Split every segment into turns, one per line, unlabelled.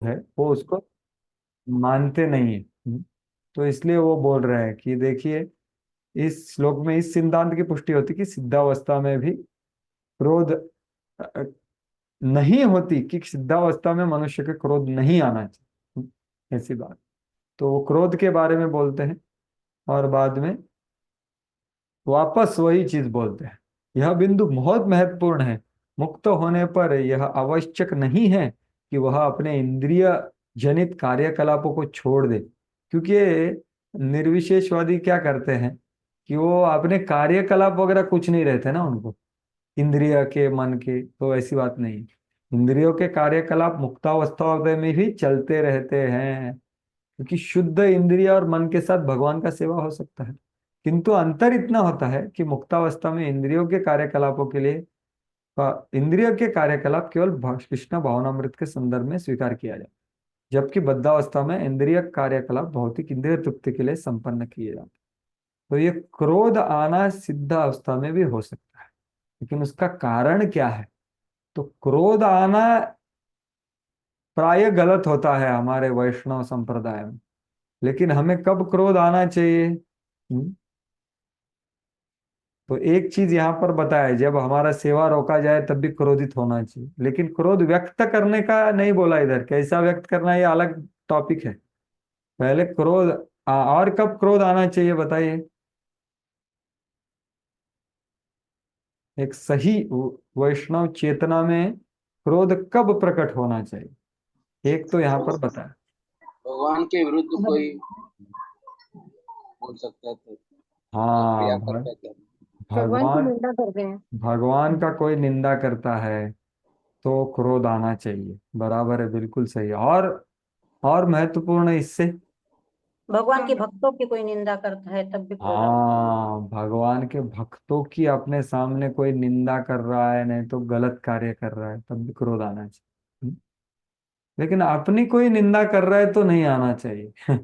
है वो उसको मानते नहीं है। तो इसलिए वो बोल रहे हैं कि देखिए, इस श्लोक में इस सिद्धांत की पुष्टि होती कि सिद्धावस्था में भी क्रोध नहीं होती, कि सिद्धावस्था में मनुष्य के क्रोध नहीं आना चाहिए, ऐसी बात। तो वो क्रोध के बारे में बोलते हैं और बाद में वापस वही चीज बोलते हैं। यह बिंदु बहुत महत्वपूर्ण है। मुक्त होने पर यह आवश्यक नहीं है कि वह अपने इंद्रिय जनित कार्यकलापों को छोड़ दे, क्योंकि निर्विशेषवादी क्या करते हैं कि वो अपने कार्यकलाप वगैरह कुछ नहीं रहते ना उनको, इंद्रिय के मन के। तो ऐसी बात नहीं, इंद्रियों के कार्यकलाप मुक्तावस्था में भी चलते रहते हैं, क्योंकि शुद्ध इंद्रिय और मन के साथ भगवान का सेवा हो सकता है। किंतु अंतर इतना होता है कि मुक्तावस्था में इंद्रियों के कार्यकलापों के लिए इंद्रिय के कार्यकलाप केवल कृष्ण भावनामृत के संदर्भ में स्वीकार किया जाए, जबकि बद्धावस्था में इंद्रिय कार्यकलाप भौतिक इंद्रिय तृप्ति के लिए संपन्न किए जाते हैं। तो ये क्रोध आना सिद्ध अवस्था में भी हो सकता है, लेकिन उसका कारण क्या है? तो क्रोध आना प्राय गलत होता है हमारे वैष्णव संप्रदाय में। लेकिन हमें कब क्रोध आना चाहिए? तो एक चीज यहाँ पर बताया है, जब हमारा सेवा रोका जाए तब भी क्रोधित होना चाहिए, लेकिन क्रोध व्यक्त करने का नहीं बोला इधर, कैसा व्यक्त करना ये अलग टॉपिक है। पहले क्रोध और कब क्रोध आना चाहिए बताइए? एक सही वैष्णव चेतना में क्रोध कब प्रकट होना चाहिए, एक तो यहाँ पर बताया।
भगवान के विरुद्ध कोई बोल सकता है तो, मतलब
हाँ
क्रिया करता है तो।
भगवान की
भगवान,
निंदा करते हैं।
भगवान का कोई निंदा करता है तो क्रोध आना चाहिए, बराबर है, बिल्कुल सही। और महत्वपूर्ण इससे,
भगवान के भक्तों की कोई निंदा करता है तब भी क्रोध आता
हाँ, भगवान के भक्तों की अपने सामने कोई निंदा कर रहा है, नहीं तो गलत कार्य कर रहा है, तब भी क्रोध आना चाहिए। लेकिन अपनी कोई निंदा कर रहा है तो नहीं आना चाहिए।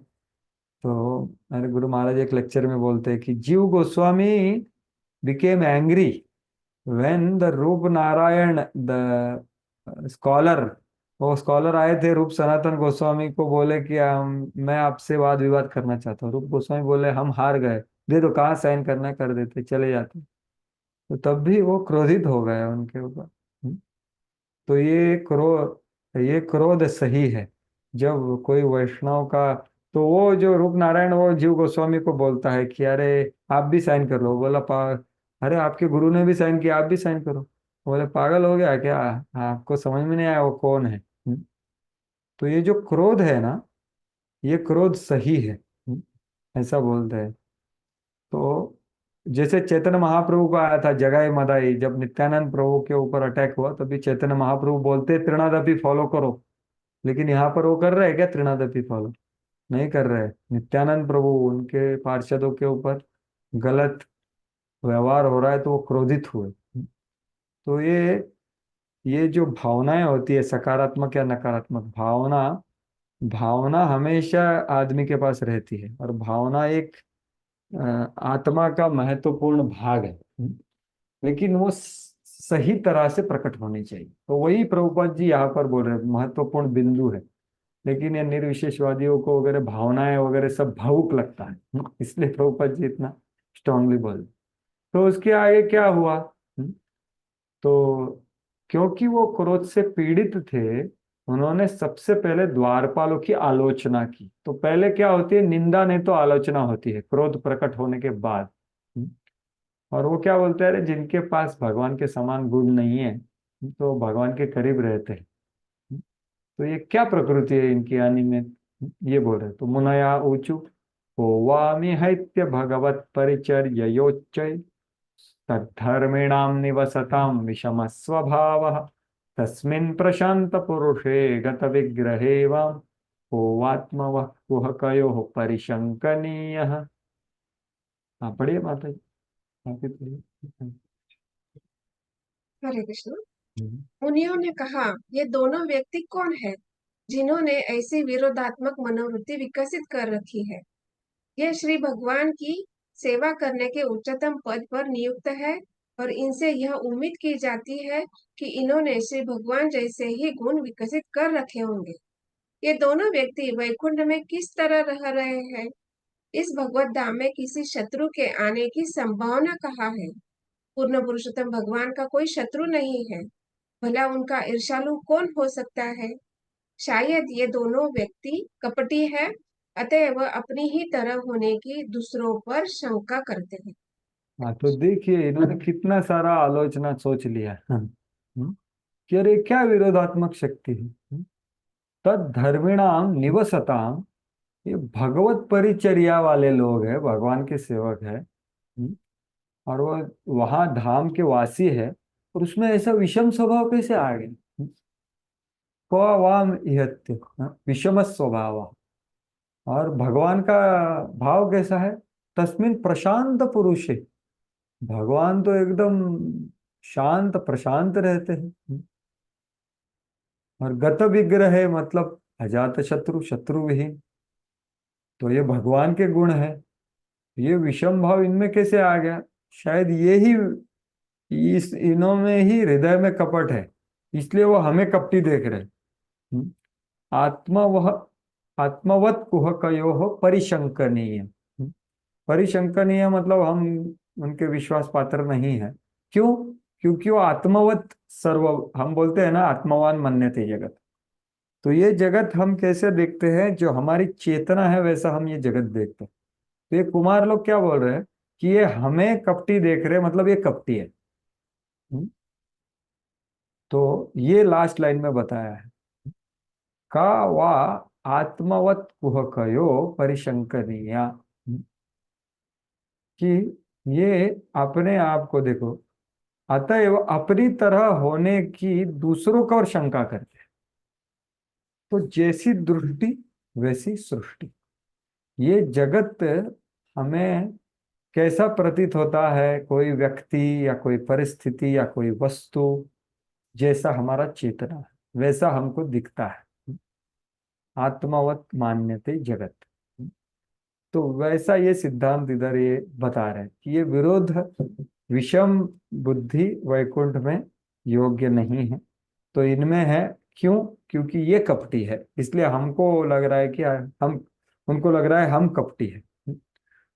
तो मेरे गुरु महाराज एक लेक्चर में बोलते हैं कि जीव Goswami became angry when the रूप नारायण द स्कॉलर, वो स्कॉलर आए थे रूप सनातन गोस्वामी को, बोले कि मैं आपसे वाद विवाद करना चाहता हूँ। रूप गोस्वामी बोले हम हार गए, दे दो, कहाँ साइन करना है, कर देते, चले जाते। तो तब भी वो क्रोधित हो गए उनके ऊपर। तो ये क्रोध सही है। जब कोई वैष्णव का, तो वो जो रूप नारायण वो जीव गोस्वामी को बोलता है कि अरे आप भी साइन कर लो। बोला अरे आपके गुरु ने भी साइन किया, आप भी साइन करो। बोले पागल हो गया क्या, आपको समझ में नहीं आया वो कौन है? तो ये जो क्रोध है ना, ये क्रोध सही है। ऐसा बोलते हैं। तो जैसे चैतन्य महाप्रभु को आया था जगाई मदाई, जब नित्यानंद प्रभु के ऊपर अटैक हुआ तभी चैतन्य महाप्रभु बोलते त्रिनादपि फॉलो करो। लेकिन यहाँ पर वो कर रहे हैं क्या त्रिनादपि फॉलो? नहीं कर रहे। नित्यानंद प्रभु उनके पार्षदों के ऊपर गलत व्यवहार हो रहा है तो वो क्रोधित हुए। तो ये जो भावनाएं होती है, सकारात्मक या नकारात्मक भावना, भावना हमेशा आदमी के पास रहती है, और भावना एक आत्मा का महत्वपूर्ण भाग है। लेकिन वो सही तरह से प्रकट होनी चाहिए। तो वही प्रभुपाद जी यहाँ पर बोल रहे हैं, महत्वपूर्ण बिंदु है। लेकिन ये निर्विशेषवादियों को वगैरह भावनाएं वगैरह सब भावुक लगता है, इसलिए प्रभुपाद जी इतना स्ट्रांगली बोल। तो उसके आगे क्या हुआ? तो क्योंकि वो क्रोध से पीड़ित थे, उन्होंने सबसे पहले द्वारपालों की आलोचना की। तो पहले क्या होती है, निंदा नहीं तो आलोचना होती है क्रोध प्रकट होने के बाद। और वो क्या बोलते हैं, अरे जिनके पास भगवान के समान गुण नहीं है तो भगवान के करीब रहते हैं। तो ये क्या प्रकृति है इनकी अनिमित, ये बोल रहे। तो मुनया ऊचु होवामि हैत्य भगवत परिचर्ययोच्चय तद्धर्मिणाम निवसताम विषम स्वभाव तस्मिन् प्रशांत पुरुषे गत विग्रहे वाम होवात्म वह कुहकयो परिशंकनीय। हाँ पढ़िए माता जी, आप ही पढ़िए।
हरे कृष्ण।
हम्म।
मुनियों ने कहा, ये दोनों व्यक्ति कौन है जिन्होंने ऐसी विरोधात्मक मनोवृत्ति विकसित कर रखी है? यह श्री भगवान की सेवा करने के उच्चतम पद पर नियुक्त है और इनसे यह उम्मीद की जाती है कि इन्होंने श्री भगवान जैसे ही गुण विकसित कर रखे होंगे। ये दोनों व्यक्ति वैकुंठ में किस तरह रह रहे हैं? इस भगवत धाम में किसी शत्रु के आने की संभावना कहाँ है? पूर्ण पुरुषोत्तम भगवान का कोई शत्रु नहीं है, भला उनका ईर्ष्यालु कौन हो सकता है? शायद ये दोनों व्यक्ति कपटी है, अतएव अपनी ही तरह होने की दूसरों पर शंका करते हैं।
हाँ, तो देखिए इन्होंने कितना सारा आलोचना सोच लिया। कि अरे क्या विरोधात्मक शक्ति है। तद धर्मिणाम निवसताम, ये भगवत परिचर्या वाले लोग हैं, भगवान के सेवक है। और वो वहां धाम के वासी है, और उसमें ऐसा विषम स्वभाव कैसे आ गया। क्वाम इहत्य, विषम स्वभाव। और भगवान का भाव कैसा है? तस्मिन प्रशांत पुरुषे, भगवान तो एकदम शांत प्रशांत रहते हैं। और गत विग्रह है, मतलब अजात शत्रु, शत्रु विहीन। तो ये भगवान के गुण है, ये विषम भाव इनमें कैसे आ गया? शायद ये ही, इस इनों में ही हृदय में कपट है, इसलिए वो हमें कपटी देख रहे हैं। हम्म? आत्मा वह आत्मवत कुहकयो परिशंकनीय। परिशंकनीय मतलब हम उनके विश्वास पात्र नहीं है। क्यों? क्योंकि वो आत्मवत सर्व, हम बोलते हैं ना आत्मवान मन्यते जगत। तो ये जगत हम कैसे देखते हैं? जो हमारी चेतना है वैसा हम ये जगत देखते हैं। तो ये कुमार लोग क्या बोल रहे हैं कि ये हमें कपटी देख रहे हैं, मतलब ये कपटी है। हम्म? तो ये लास्ट लाइन में बताया है, का वा आत्मवत कुहकयो परिशंकनीया। कि ये अपने आप को देखो, अतएव अपनी तरह होने की दूसरों का और शंका करते हैं। तो जैसी दृष्टि वैसी सृष्टि। ये जगत हमें कैसा प्रतीत होता है? कोई व्यक्ति या कोई परिस्थिति या कोई वस्तु, जैसा हमारा चेतना है वैसा हमको दिखता है। आत्मावत मान्यते जगत। तो वैसा ये सिद्धांत इधर ये बता रहे हैं कि ये विरोध, विषम बुद्धि वैकुंठ में योग्य नहीं है। तो इनमें है। क्यों? क्योंकि ये कपटी है, इसलिए हमको लग रहा है कि हम, उनको लग रहा है हम कपटी है।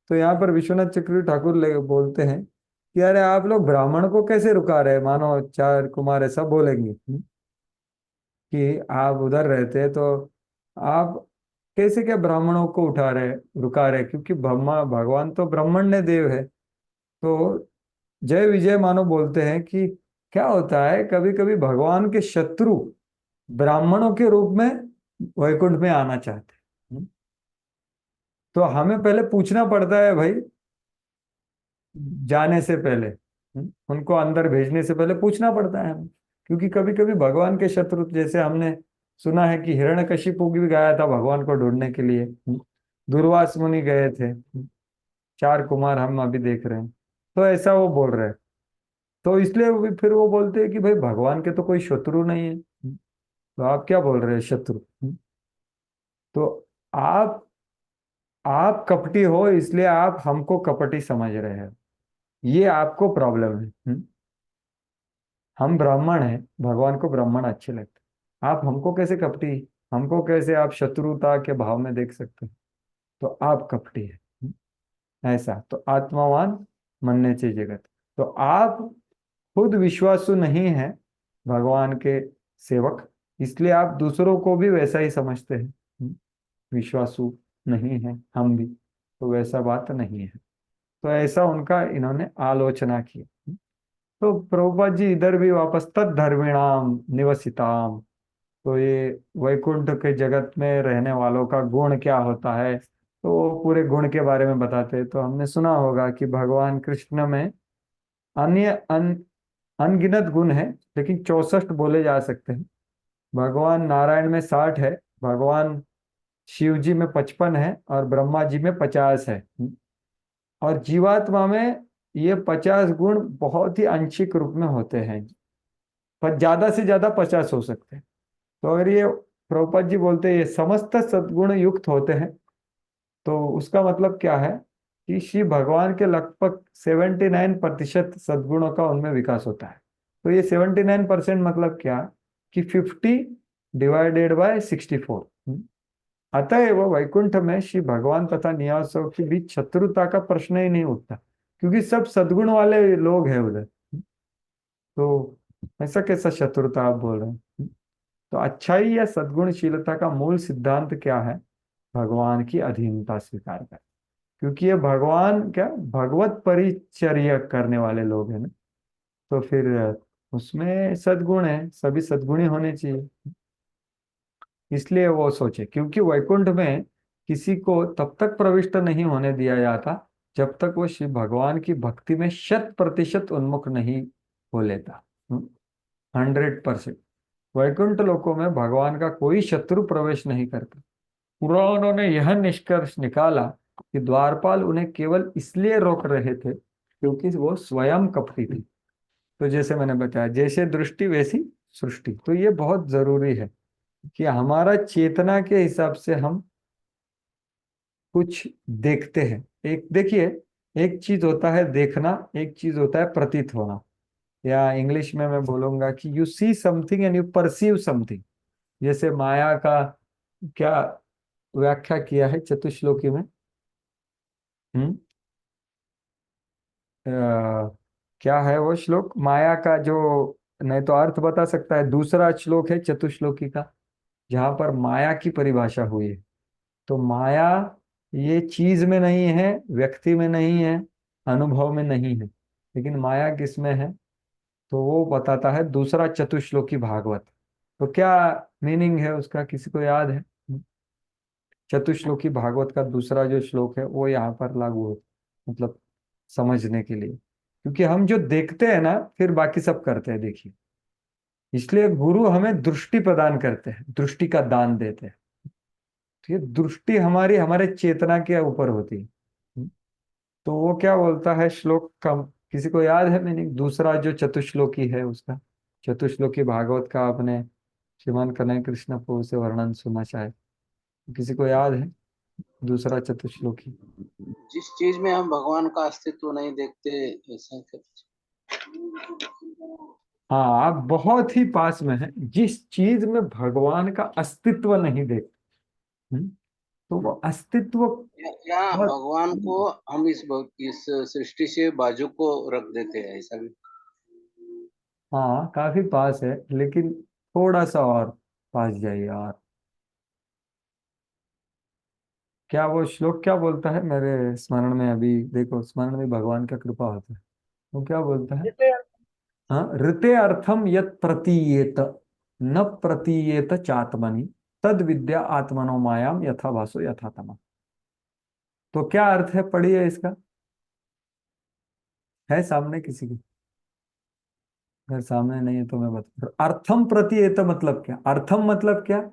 तो यहाँ पर विश्वनाथ चक्रवर्ती ठाकुर बोलते हैं कि अरे आप लोग ब्राह्मण को कैसे रुका रहे? मानो चार कुमार ऐसा बोलेंगे कि आप उधर रहते हैं, तो आप कैसे क्या ब्राह्मणों को उठा रहे, रुका रहे? क्योंकि ब्रह्मा, भगवान तो ब्राह्मण्य देव है। तो जय विजय मानो बोलते हैं कि क्या होता है, कभी कभी भगवान के शत्रु ब्राह्मणों के रूप में वैकुंठ में आना चाहते हैं। तो हमें पहले पूछना पड़ता है भाई, जाने से पहले, उनको अंदर भेजने से पहले पूछना पड़ता है हमें। क्योंकि कभी कभी भगवान के शत्रु, जैसे हमने सुना है कि हिरण्यकशिपु भी गया था भगवान को ढूंढने के लिए, दुर्वास मुनि गए थे, चार कुमार हम अभी देख रहे हैं। तो ऐसा वो बोल रहे हैं। तो इसलिए फिर वो बोलते हैं कि भाई भगवान के तो कोई शत्रु नहीं है, तो आप क्या बोल रहे हैं शत्रु? तो आप कपटी हो, इसलिए आप हमको कपटी समझ रहे हैं, ये आपको प्रॉब्लम है। हम ब्राह्मण हैं, भगवान को ब्राह्मण अच्छे लगते हैं, आप हमको कैसे कपटी, हमको कैसे आप शत्रुता के भाव में देख सकते हैं? तो आप कपटी है। ऐसा तो आत्मावान मन्ने चे जगत। तो आप खुद विश्वासु नहीं है भगवान के सेवक, इसलिए आप दूसरों को भी वैसा ही समझते हैं। विश्वासु नहीं है हम भी, तो वैसा बात नहीं है। तो ऐसा उनका इन्होंने आलोचना की। तो प्रभुपाद जी इधर भी वापस तद धर्मिणाम निवसिताम, तो ये वैकुंठ के जगत में रहने वालों का गुण क्या होता है, तो वो पूरे गुण के बारे में बताते हैं। तो हमने सुना होगा कि भगवान कृष्ण में अन्य अनगिनत गुण है, लेकिन 64 बोले जा सकते हैं। भगवान नारायण में 60 है, भगवान शिव जी में 55 है, और ब्रह्मा जी में 50 है। और जीवात्मा में ये 50 गुण बहुत ही आंशिक रूप में होते हैं, पर ज्यादा से ज्यादा 50 हो सकते हैं। तो अगर ये प्रभुपाद जी बोलते हैं ये समस्त सद्गुण युक्त होते हैं, तो उसका मतलब क्या है कि शिव भगवान के लगभग 79% सद्गुणों का उनमें विकास होता है। तो ये 79% मतलब क्या कि 50 डिवाइडेड बाय 64, अतएव वैकुंठ में श्री भगवान तथा निवासों के बीच शत्रुता का प्रश्न ही नहीं उठता, क्योंकि सब सद्गुण वाले लोग हैं उधर। तो ऐसा कैसा शत्रुता आप बोल रहे हैं? तो अच्छाई या सद्गुणशीलता का मूल सिद्धांत क्या है? भगवान की अधीनता स्वीकार कर, क्योंकि ये भगवान क्या भगवत परिचर्या करने वाले लोग हैं ना, तो फिर उसमें सद्गुण है, सभी सद्गुणी होने चाहिए। इसलिए वो सोचे, क्योंकि वैकुंठ में किसी को तब तक प्रविष्ट नहीं होने दिया जाता जब तक वो शिव भगवान की भक्ति में 100% उन्मुख नहीं हो लेता। 100%। वैकुंठ लोकों में भगवान का कोई शत्रु प्रवेश नहीं करता। पुराणों ने यह निष्कर्ष निकाला कि द्वारपाल उन्हें केवल इसलिए रोक रहे थे क्योंकि वो स्वयं कपटी थे। तो जैसे मैंने बताया, जैसे दृष्टि वैसी सृष्टि, तो ये बहुत जरूरी है कि हमारा चेतना के हिसाब से हम कुछ देखते हैं। एक देखिए, एक चीज होता है देखना, एक चीज होता है प्रतीत होना, या इंग्लिश में मैं बोलूंगा कि you see something and you perceive something. जैसे माया का क्या व्याख्या किया है चतुश्लोकी में? हम्म क्या है वो श्लोक माया का? जो नहीं तो अर्थ बता सकता है, दूसरा श्लोक है चतुश्लोकी का, जहां पर माया की परिभाषा हुई है। तो माया ये चीज में नहीं है, व्यक्ति में नहीं है, अनुभव में नहीं है, लेकिन माया किस में है? तो वो बताता है दूसरा चतुश्लोकी भागवत। तो क्या मीनिंग है उसका, किसी को याद है? चतुश्लोकी भागवत का दूसरा जो श्लोक है वो यहाँ पर लागू हो, मतलब समझने के लिए, क्योंकि हम जो देखते हैं ना फिर बाकी सब करते हैं, देखिए। इसलिए गुरु हमें दृष्टि प्रदान करते हैं, दृष्टि का दान देते हैं। तो ये दृष्टि हमारी हमारे चेतना के ऊपर होती है। तो वो क्या बोलता है श्लोक का, किसी को याद है मीनिंग? दूसरा जो चतुश्लोकी है उसका, चतुश्लोकी भागवत का आपने श्रीमान कन्हैया कृष्ण प्रभु से वर्णन सुना शायद, किसी को याद है दूसरा चतुश्लोकी?
जिस चीज में हम भगवान का अस्तित्व नहीं देखते, ऐसा कुछ।
हाँ, आप बहुत ही पास में हैं। जिस चीज में भगवान का अस्तित्व नहीं देखते, तो वो अस्तित्व
या
बहुत।
भगवान को हम इस सृष्टि से बाजू को रख देते हैं, ऐसा भी।
हाँ, काफी पास है, लेकिन थोड़ा सा और पास जाइए। और क्या वो श्लोक क्या बोलता है? मेरे स्मरण में अभी देखो, स्मरण में भगवान का कृपा होता है। वो क्या बोलता है? हाँ, ऋते अर्थम यत प्रतीयेत न प्रतीयेत चात्मनि तद विद्या आत्मनो मायाम यथा भासो यथा तमः। तो क्या अर्थ है, पढ़िए इसका। है सामने किसी के? अगर सामने नहीं है तो मैं बता, अर्थम प्रतीयेत मतलब क्या? अर्थम मतलब क्या?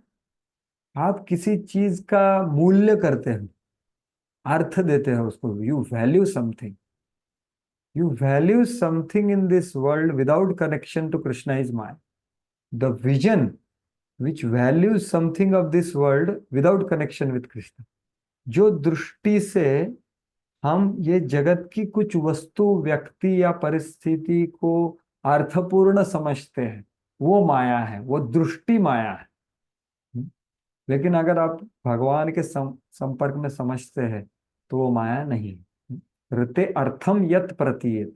आप किसी चीज का मूल्य करते हैं, अर्थ देते हैं उसको, you value something. You value something in this world without connection to Krishna is Maya. The vision which values something of this world without connection with Krishna. जो दृष्टि से हम ये जगत की कुछ वस्तु, व्यक्ति या परिस्थिति को अर्थपूर्ण समझते हैं, वो माया है, वो दृष्टि माया है। लेकिन अगर आप भगवान के संपर्क में समझते हैं तो वो माया नहीं है। ऋते अर्थम यत प्रतीयेत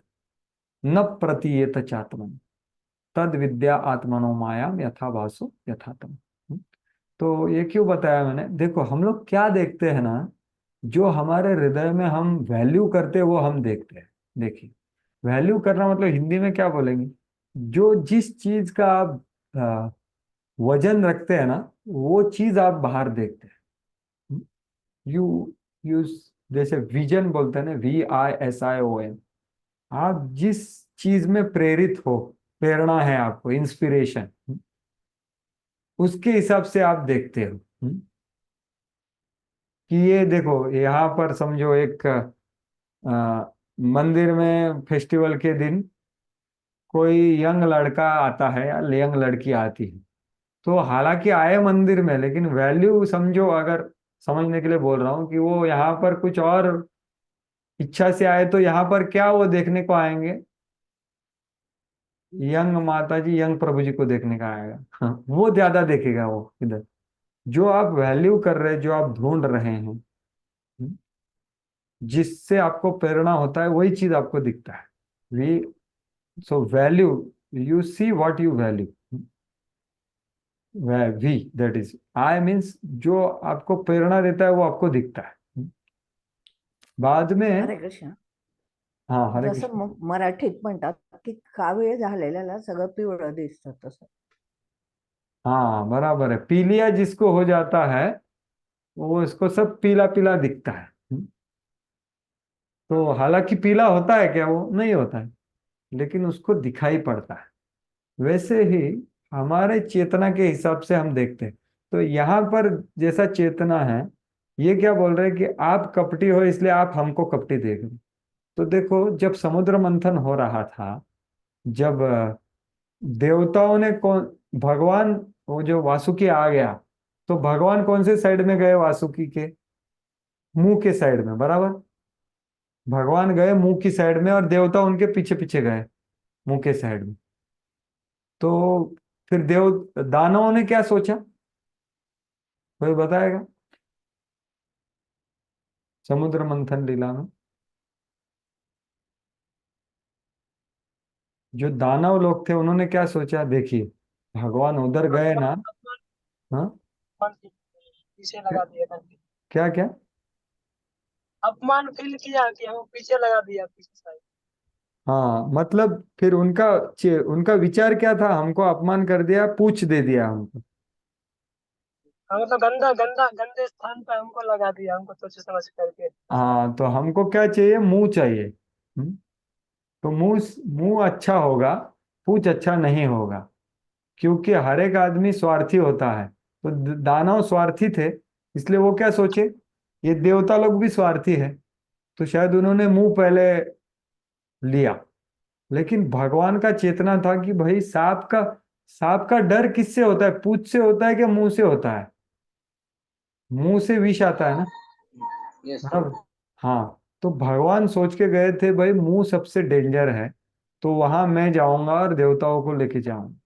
न प्रतीयेत चात्मन तद विद्या आत्मनो मायाम यथा भासो यथा तम। तो ये क्यों बताया मैंने? देखो, हम लोग क्या देखते हैं ना, जो हमारे हृदय में हम वैल्यू करते हैं वो हम देखते हैं। देखिए, वैल्यू करना मतलब हिंदी में क्या बोलेंगे? जो जिस चीज का आप वजन रखते हैं ना, वो चीज आप बाहर देखते हैं। यू यू जैसे विजन बोलते हैं ना, VISION। आप जिस चीज में प्रेरित हो, प्रेरणा है आपको, इंस्पिरेशन, उसके हिसाब से आप देखते हो। कि ये देखो, यहाँ पर समझो एक मंदिर में फेस्टिवल के दिन कोई यंग लड़का आता है या यंग लड़की आती है, तो हालांकि आए मंदिर में, लेकिन वैल्यू समझो, अगर समझने के लिए बोल रहा हूँ कि वो यहाँ पर कुछ और इच्छा से आए, तो यहाँ पर क्या वो देखने को आएंगे? यंग माता जी, यंग प्रभु जी को देखने का आएगा। हाँ, वो ज्यादा देखेगा वो इधर। जो आप वैल्यू कर रहे हैं, जो आप ढूंढ रहे हैं, जिससे आपको प्रेरणा होता है, वही चीज आपको दिखता है। We so value, you see what you value, we that is I means, जो आपको प्रेरणा देता है वो आपको दिखता है बाद में।
हरे कृष्ण.
हाँ, हरे
जसं
कृष्ण.
मराठीत म्हणतात की कावीळ झालेल्याला सगळं पिवळं दिसतं तसं.
हाँ, बराबर है, पीलिया जिसको हो जाता है वो इसको सब पीला पीला दिखता है। तो हालांकि पीला होता है क्या? वो नहीं होता है, लेकिन उसको दिखाई पड़ता है। वैसे ही हमारे चेतना के हिसाब से हम देखते हैं। तो यहाँ पर जैसा चेतना है, ये क्या बोल रहे हैं कि आप कपटी हो इसलिए आप हमको कपटी देख रहे हो। तो देखो, जब समुद्र मंथन हो रहा था, जब देवताओं ने कौन, भगवान, वो जो वासुकी आ गया, तो भगवान कौन से साइड में गए? वासुकी के मुंह के साइड में, बराबर। भगवान गए मुंह की साइड में और देवता उनके पीछे पीछे गए मुंह के साइड में। तो फिर दानवों ने क्या सोचा? कोई बताएगा? समुद्र मंथन लीला में जो दानव लोग थे उन्होंने क्या सोचा? देखिए, भगवान उधर गए ना। हाँ,
पीछे लगा दिया करके
क्या क्या?
अपमान फील किया कि हम पीछे लगा दिया पीछे साइड।
हाँ, मतलब फिर उनका विचार क्या था? हमको अपमान कर दिया, पूछ दे दिया हमको।
हाँ मतलब गंदा गंदा गंदे स्थान पे हमको लगा दिया, हमको सोच समझ करके।
हाँ, तो हमको क्या चाहिए? मुंह चाहिए। तो मुंह मुंह अच्छा होगा, पूछ अच्छा नहीं होगा, क्योंकि हर एक आदमी स्वार्थी होता है। तो दानव स्वार्थी थे, इसलिए वो क्या सोचे, ये देवता लोग भी स्वार्थी है, तो शायद उन्होंने मुंह पहले लिया। लेकिन भगवान का चेतना था कि भाई, सांप का डर किससे होता है? पूंछ से होता है कि मुंह से होता है? मुंह से विष आता है ना,
यस सर।
बराबर। हाँ, तो भगवान सोच के गए थे भाई, मुंह सबसे डेंजर है, तो वहां मैं जाऊंगा और देवताओं को लेके जाऊंगा।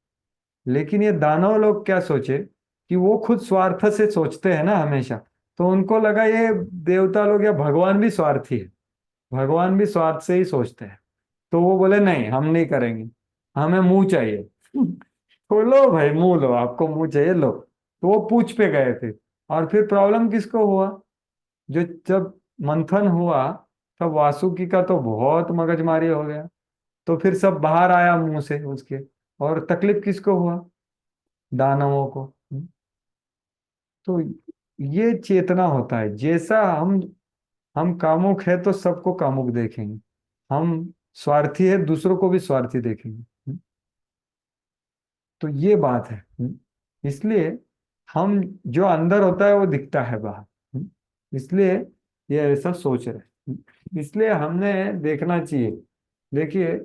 लेकिन ये दानव लोग क्या सोचे कि वो खुद स्वार्थ से सोचते हैं ना हमेशा, तो उनको लगा ये देवता लोग या भगवान भी स्वार्थी है, भगवान भी स्वार्थ से ही सोचते हैं। तो वो बोले नहीं, हम नहीं करेंगे, हमें मुंह चाहिए। तो लो भाई, मुंह लो, आपको मुंह चाहिए, लो। तो वो पूछ पे गए थे। और फिर प्रॉब्लम किसको हुआ? जो जब मंथन हुआ, तब वासुकी का तो बहुत मगजमारी हो गया। तो फिर सब बाहर आया मुंह से उसके। और तकलीफ किसको हुआ? दानवों को। तो ये चेतना होता है, जैसा हम कामुक है तो सबको कामुक देखेंगे, हम स्वार्थी है दूसरों को भी स्वार्थी देखेंगे। तो ये बात है। इसलिए हम, जो अंदर होता है वो दिखता है बाहर। इसलिए ये ऐसा सोच रहे इसलिए हमने देखना चाहिए। देखिए,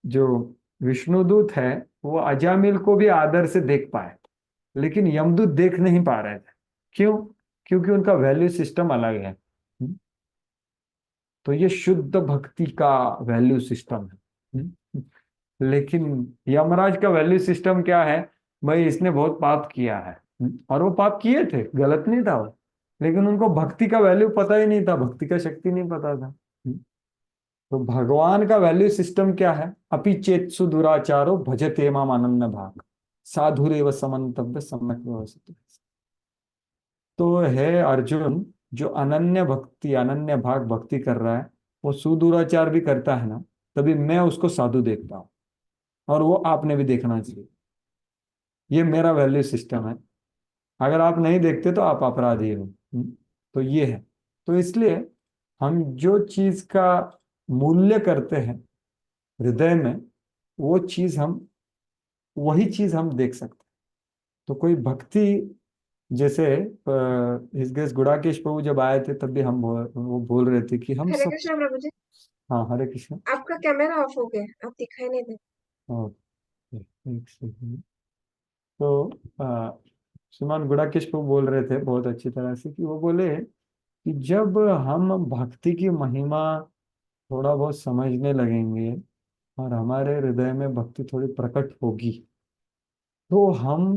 जो विष्णुदूत है, वो अजामिल को भी आदर से देख पाए, लेकिन यमदूत देख नहीं पा रहे थे। क्यों? क्योंकि उनका वैल्यू सिस्टम अलग है। तो ये शुद्ध भक्ति का वैल्यू सिस्टम है। लेकिन यमराज का वैल्यू सिस्टम क्या है? भाई, इसने बहुत पाप किया है। और वो पाप किए थे, गलत नहीं था वो, लेकिन उनको भक्ति का वैल्यू पता ही नहीं था, भक्ति का शक्ति नहीं पता था। तो भगवान का वैल्यू सिस्टम क्या है? अपि चेत्सु दुराचारो भजते माम अनन्य भाग, साधुरेव समन्तव्य सम्यक व्यवस्थित। तो है अर्जुन, जो अनन्य भक्ति, अनन्य भाग भक्ति कर रहा है, वो सुदुराचार भी करता है ना, तभी मैं उसको साधु देखता हूँ। और वो आपने भी देखना चाहिए। ये मेरा वैल्यू सिस्टम है। अगर आप नहीं देखते तो आप अपराधी हो। तो ये है। तो इसलिए हम जो चीज का मूल्य करते हैं हृदय में, वो चीज हम, वही चीज हम देख सकते हैं। तो कोई भक्ति, जैसे हिजगेश गुड़ाकेश प्रभु जब आए थे, तब भी वो बोल रहे थे कि हम
हरे
सब।
कृष्ण प्रभु जी,
हाँ, हरे कृष्ण।
आपका कैमरा ऑफ हो गया, आप दिखाई नहीं दे।
ओके, एक सेकंड। तो श्रीमान गुड़ाकेश प्रभु बोल रहे थे बहुत अच्छी तरह से, कि वो बोले कि जब हम भक्ति की महिमा थोड़ा बहुत समझने लगेंगे और हमारे हृदय में भक्ति थोड़ी प्रकट होगी, तो हम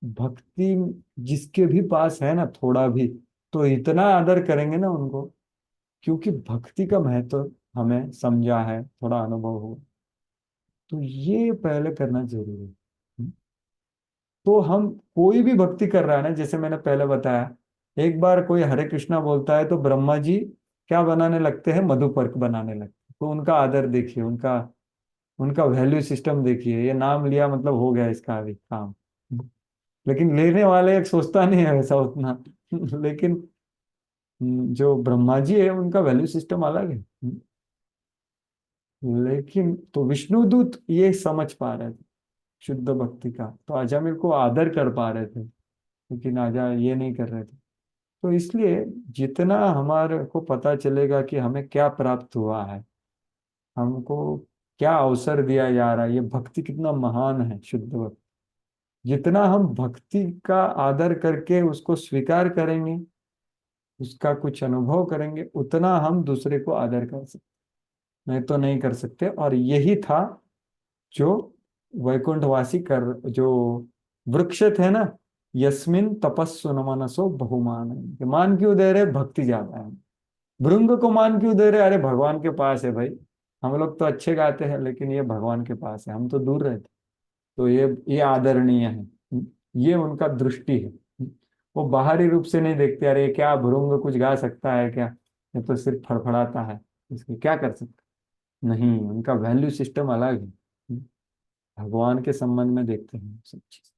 भक्ति जिसके भी पास है ना थोड़ा भी, तो इतना आदर करेंगे ना उनको, क्योंकि भक्ति का महत्व हमें समझा है, थोड़ा अनुभव हो, तो ये पहले करना जरूरी है। तो हम कोई भी भक्ति कर रहा है ना, जैसे मैंने पहले बताया, एक बार कोई हरे कृष्णा बोलता है तो ब्रह्मा जी क्या बनाने लगते हैं, मधुपर्क बनाने लगते हैं। तो उनका आदर देखिए, उनका उनका वैल्यू सिस्टम देखिए, ये नाम लिया मतलब हो गया इसका अभी काम। लेकिन लेने वाले एक सोचता नहीं है वैसा उतना लेकिन जो ब्रह्मा जी है उनका वैल्यू सिस्टम अलग है। लेकिन तो विष्णुदूत ये समझ पा रहे थे शुद्ध भक्ति का, तो अजामिल को आदर कर पा रहे थे, लेकिन आजा ये नहीं कर रहे थे। तो इसलिए जितना हमारे को पता चलेगा कि हमें क्या प्राप्त हुआ है, हमको क्या अवसर दिया जा रहा है, ये भक्ति कितना महान है, शुद्ध भक्ति, जितना हम भक्ति का आदर करके उसको स्वीकार करेंगे, उसका कुछ अनुभव करेंगे, उतना हम दूसरे को आदर कर सकते, नहीं तो नहीं कर सकते। और यही था जो वैकुंठवासी कर, जो वृक्ष थे ना, यस्मिन तपस्सु न मनसो बहुमान, मान क्यों दे रहे, भक्ति ज्यादा है। भृंग को मान क्यों दे रहे, अरे भगवान के पास है भाई, हम लोग तो अच्छे गाते हैं लेकिन ये भगवान के पास है, हम तो दूर रहते, तो ये आदरणीय है। ये उनका दृष्टि है। वो बाहरी रूप से नहीं देखते, अरे क्या भृंग कुछ गा सकता है क्या, ये तो सिर्फ फड़फड़ाता है, इसके क्या कर सकते, नहीं, उनका वैल्यू सिस्टम अलग है। भगवान के संबंध में देखते हैं सब चीज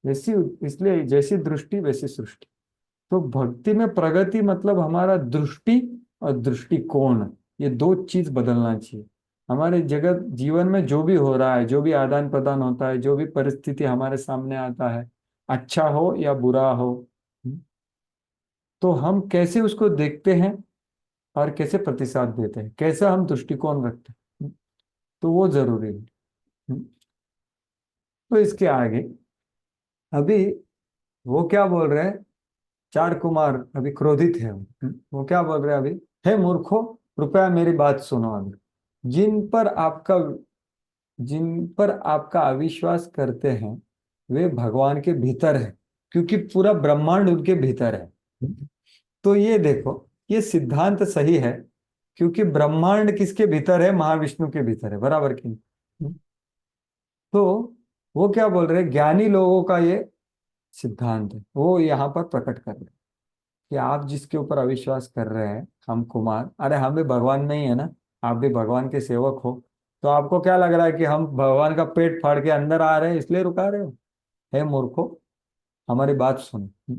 वैसी। इसलिए जैसी दृष्टि वैसी सृष्टि। तो भक्ति में प्रगति मतलब हमारा दृष्टि और दृष्टिकोण, ये दो चीज बदलना चाहिए। हमारे जगत जीवन में जो भी हो रहा है, जो भी आदान प्रदान होता है, जो भी परिस्थिति हमारे सामने आता है, अच्छा हो या बुरा हो, तो हम कैसे उसको देखते हैं और कैसे प्रतिसाद देते हैं, कैसा हम दृष्टिकोण रखते हैं, तो वो जरूरी है। तो इसके आगे अभी वो क्या बोल रहे हैं, चार कुमार अभी क्रोधित है। वो क्या बोल रहे हैं अभी, हे मूर्खो, कृपया मेरी बात सुनो। अभी जिन पर आपका जिन पर आपका अविश्वास करते हैं वे भगवान के भीतर है, क्योंकि पूरा ब्रह्मांड उनके भीतर है। तो ये देखो, ये सिद्धांत सही है, क्योंकि ब्रह्मांड किसके भीतर है, महाविष्णु के भीतर है, बराबर की नहीं? तो वो क्या बोल रहे हैं, ज्ञानी लोगों का ये सिद्धांत है, वो यहाँ पर प्रकट कर रहे हैं कि आप जिसके ऊपर अविश्वास कर रहे हैं, हम कुमार, अरे हम भी भगवान में ही है ना, आप भी भगवान के सेवक हो, तो आपको क्या लग रहा है कि हम भगवान का पेट फाड़ के अंदर आ रहे हैं इसलिए रुका रहे हो, हे मूर्खो, हमारी बात सुनो।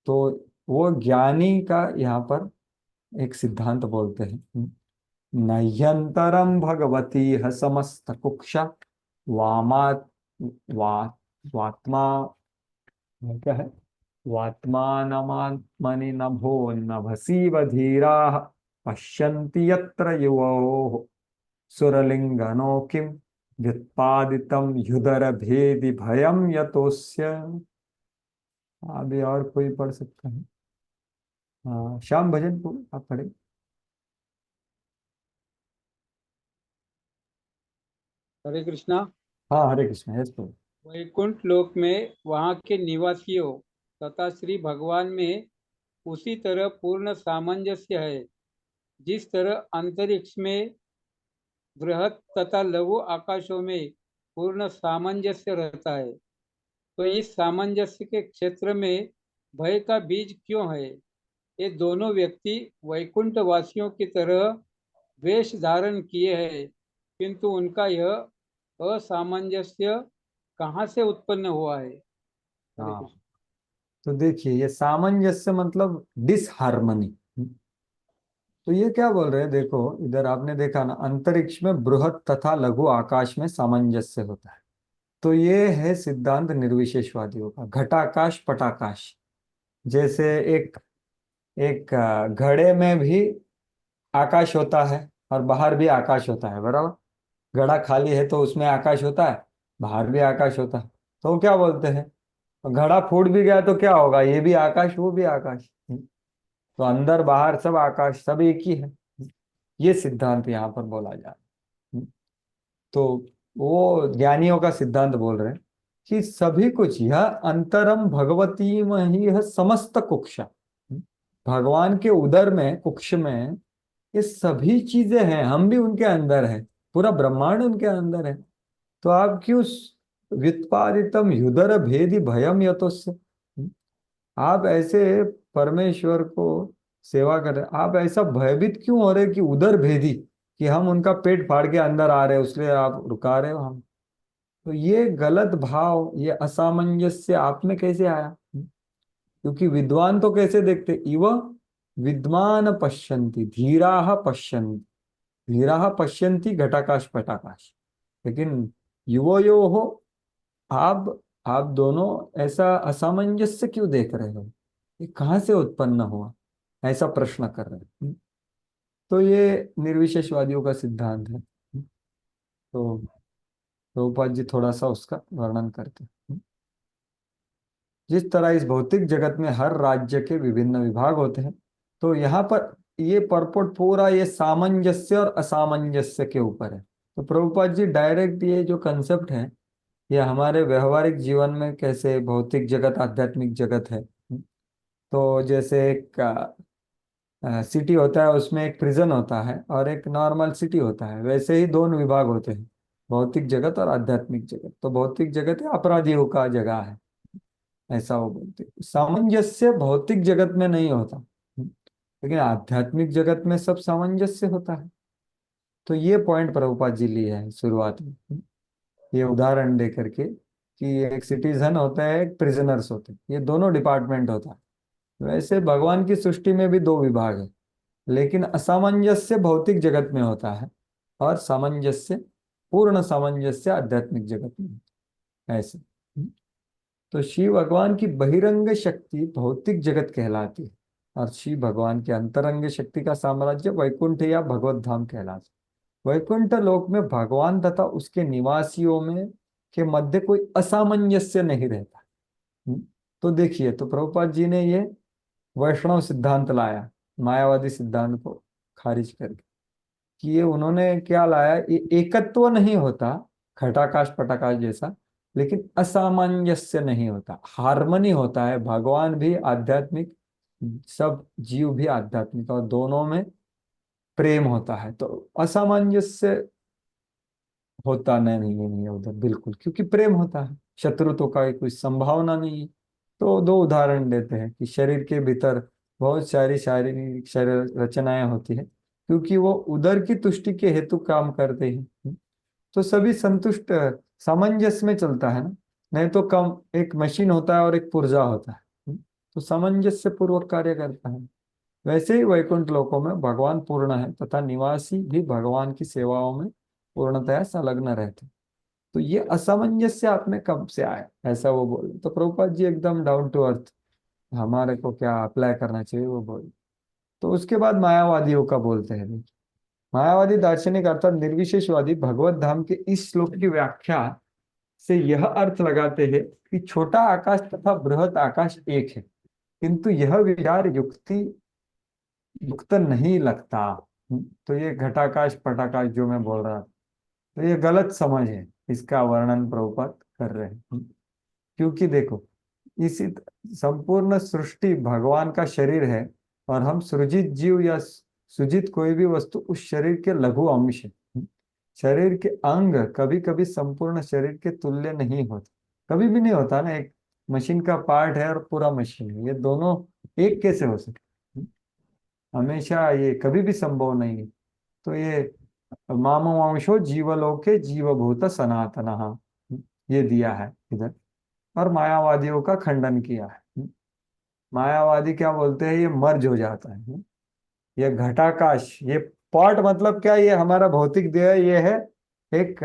तो वो ज्ञानी का यहाँ पर एक सिद्धांत बोलते हैं, नह्यंतरम भगवती ह समस्त कुक्षा वामात वा वात्मा, क्या है, वात्मानमात्मनि नभो नभसीव धीराः पश्यन्ति यत्र युवोः सुरलिंगनो किम व्युत्पादितम युधर भेदि भयम यतोस्य। अभी और कोई पढ़ सकता है? हाँ, श्याम भजन को आप पढ़े।
हरे कृष्णा।
हाँ, हरे कृष्ण, यस प्रभु।
वैकुंठ लोक में वहाँ के निवासियों तथा श्री भगवान में उसी तरह पूर्ण सामंजस्य है जिस तरह अंतरिक्ष में बृहत तथा लघु आकाशों में पूर्ण सामंजस्य रहता है। तो इस सामंजस्य के क्षेत्र में भय का बीज क्यों है? ये दोनों व्यक्ति वैकुंठ वासियों की तरह वेश धारण किए हैं, किंतु उनका यह असामंजस्य कहाँ से उत्पन्न हुआ है? हरे
हाँ,
कृष्ण।
तो देखिए, ये सामंजस्य मतलब डिसहार्मनी। तो ये क्या बोल रहे हैं, देखो इधर आपने देखा ना, अंतरिक्ष में बृहत तथा लघु आकाश में सामंजस्य होता है। तो ये है सिद्धांत निर्विशेषवादियों का, घटाकाश पटाकाश। जैसे एक एक घड़े में भी आकाश होता है और बाहर भी आकाश होता है, बराबर। घड़ा खाली है तो उसमें आकाश होता है, बाहर भी आकाश होता है। तो वो क्या बोलते हैं, घड़ा फूट भी गया तो क्या होगा, ये भी आकाश वो भी आकाश। तो अंदर बाहर सब आकाश, सब एक ही है। ये सिद्धांत यहाँ पर बोला जा रहा है। तो वो ज्ञानियों का सिद्धांत बोल रहे हैं। कि सभी कुछ यह अंतरम भगवती में ही है समस्त कुक्षा, भगवान के उदर में कुक्ष में ये सभी चीजें हैं, हम भी उनके अंदर है, पूरा ब्रह्मांड उनके अंदर है। तो आप क्यों व्युत्पादितम युदर भेदी भयम यतोस्य, आप ऐसे परमेश्वर को सेवा कर रहे, आप ऐसा भयभीत क्यों हो रहे कि उदर भेदी, कि हम उनका पेट फाड़ के अंदर आ रहे इसलिए आप रुका रहे हो हम। तो ये गलत भाव, ये असामंजस्य आप में कैसे आया? क्योंकि विद्वान तो कैसे देखते, इव विद्वान पश्यन्ति धीराः पश्यन्ति, धीराः पश्यन्ति घटाकाश पटाकाश, लेकिन युवयो हो, आप दोनों ऐसा असामंजस्य क्यों देख रहे हो, ये कहाँ से उत्पन्न हुआ, ऐसा प्रश्न कर रहे हैं। तो ये निर्विशेषवादियों का सिद्धांत है। तो प्रभुपाद जी थोड़ा सा उसका वर्णन करते हैं। जिस तरह इस भौतिक जगत में हर राज्य के विभिन्न विभाग होते हैं, तो यहाँ पर ये परपोट पूरा ये सामंजस्य और असामंजस्य के ऊपर है। तो प्रभुपाद जी डायरेक्ट ये जो कंसेप्ट है, ये हमारे व्यवहारिक जीवन में कैसे भौतिक जगत आध्यात्मिक जगत है। तो जैसे एक सिटी होता है, उसमें एक प्रिजन होता है और एक नॉर्मल सिटी होता है, वैसे ही दोनों विभाग होते हैं, भौतिक जगत और आध्यात्मिक जगत। तो भौतिक जगत है अपराधियों का जगह है, ऐसा वो बोलते हैं। सामंजस्य भौतिक जगत में नहीं होता, लेकिन आध्यात्मिक जगत में सब सामंजस्य होता है। तो ये पॉइंट प्रभुपाद जी लिए हैं शुरुआत में, ये उदाहरण दे करके कि एक सिटीजन होता है, एक प्रिजनर्स होते हैं, ये दोनों डिपार्टमेंट होता है। वैसे भगवान की सृष्टि में भी दो विभाग है, लेकिन असामंजस्य भौतिक जगत में होता है और सामंजस्य, पूर्ण सामंजस्य आध्यात्मिक जगत में, ऐसे। तो शिव भगवान की बहिरंग शक्ति भौतिक जगत कहलाती है और शिव भगवान के अंतरंग शक्ति का साम्राज्य वैकुंठ या भगवत धाम कहलाता है। वैकुंठ लोक में भगवान तथा उसके निवासियों में के मध्य कोई असामंजस्य नहीं रहता। तो देखिए, तो प्रभुपाद जी ने ये वैष्णव सिद्धांत लाया, मायावादी सिद्धांत को खारिज करके, कि ये उन्होंने क्या लाया, ये एकत्व नहीं होता घटाकाश पटाकाश जैसा, लेकिन असामंजस्य नहीं होता, हार्मनी होता है। भगवान भी आध्यात्मिक, सब जीव भी आध्यात्मिक, और दोनों में प्रेम होता है। तो असामंजस्य होता नहीं है उधर बिल्कुल, क्योंकि प्रेम होता है, शत्रुत्व का कोई संभावना नहीं है। तो दो उदाहरण देते हैं कि शरीर के भीतर बहुत सारी शारीरिक शरीर रचनाएं होती है, क्योंकि वो उदर की तुष्टि के हेतु काम करते हैं। तो सभी संतुष्ट सामंजस्य में चलता है ना, नहीं तो कम एक मशीन होता है और एक पुर्जा होता है, तो सामंजस्य पूर्वक कार्य करता है। वैसे ही वैकुंठ लोकों में भगवान पूर्ण है तथा निवासी भी भगवान की सेवाओं में पूर्णतया संलग्न रहते। तो ये असामंजस्य आप में कब से आया, ऐसा वो बोले। तो प्रभुपाद जी एकदम डाउन टू अर्थ, हमारे को क्या अप्लाई करना चाहिए वो बोले। तो उसके बाद मायावादियों का बोलते हैं। मायावादी दार्शनिक अर्थात निर्विशेषवादी भगवत धाम के इस श्लोक की व्याख्या से यह अर्थ लगाते हैं कि छोटा आकाश तथा बृहत आकाश एक है, किंतु यह विचार युक्त नहीं लगता। तो ये घटाकाश पटाकाश जो मैं बोल रहा था, तो ये गलत समझ है, इसका वर्णन प्रभुपाद कर रहे हैं। क्योंकि देखो, इसी संपूर्ण सृष्टि भगवान का शरीर है और हम सृजित जीव या सृजित कोई भी वस्तु उस शरीर के लघु अंश है। शरीर के अंग कभी कभी संपूर्ण शरीर के तुल्य नहीं होते, कभी भी नहीं होता ना। एक मशीन का पार्ट है और पूरा मशीन है, ये दोनों एक कैसे हो सकते, हमेशा ये कभी भी संभव नहीं है। तो ये मामवांशो जीवलोके जीवभूत सनातन, ये दिया है इधर, और मायावादियों का खंडन किया है। मायावादी क्या बोलते हैं, ये मर्ज हो जाता है। ये घटाकाश, ये पॉट मतलब क्या, ये हमारा भौतिक देह, ये है एक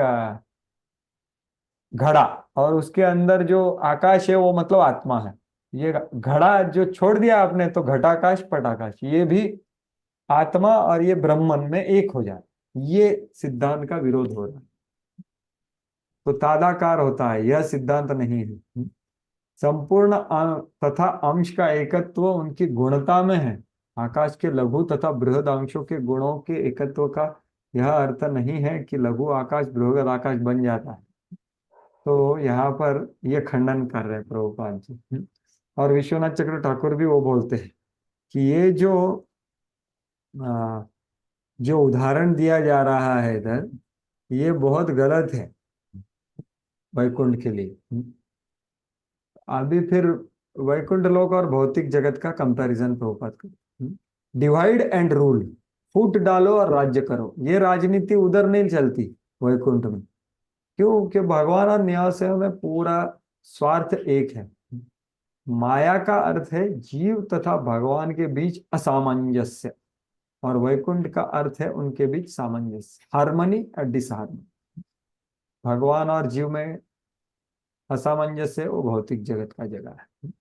घड़ा, और उसके अंदर जो आकाश है वो मतलब आत्मा है। ये घड़ा जो छोड़ दिया आपने, तो घटाकाश पटाकाश ये भी आत्मा और ये ब्रह्मन में एक हो जाए, ये सिद्धांत का विरोध हो रहा है। तो तादाकार होता है, यह सिद्धांत नहीं है। संपूर्ण तथा अंश का एकत्व उनकी गुणता में है। आकाश के लघु तथा बृहद अंशों के गुणों के एकत्व का यह अर्थ नहीं है कि लघु आकाश बृहद आकाश बन जाता है। तो यहाँ पर ये खंडन कर रहे हैं प्रभुपाद जी। और विश्वनाथ चक्र ठाकुर भी वो बोलते हैं कि ये आ, जो उदाहरण दिया जा रहा है इधर, ये बहुत गलत है वैकुंठ के लिए। अभी फिर वैकुंठ लोक और भौतिक जगत का कंपैरिजन प्रभुपाद कर, डिवाइड एंड रूल, फूट डालो और राज्य करो, ये राजनीति उधर नहीं चलती वैकुंठ में। क्यों? कि भगवान और न्यासियों में पूरा स्वार्थ एक है। माया का अर्थ है जीव तथा भगवान के बीच असामंजस्य, और वैकुंठ का अर्थ है उनके बीच सामंजस्य, हार्मनी और डिसहार्मनी। भगवान और जीव में असामंजस्य वो भौतिक जगत का जगह है।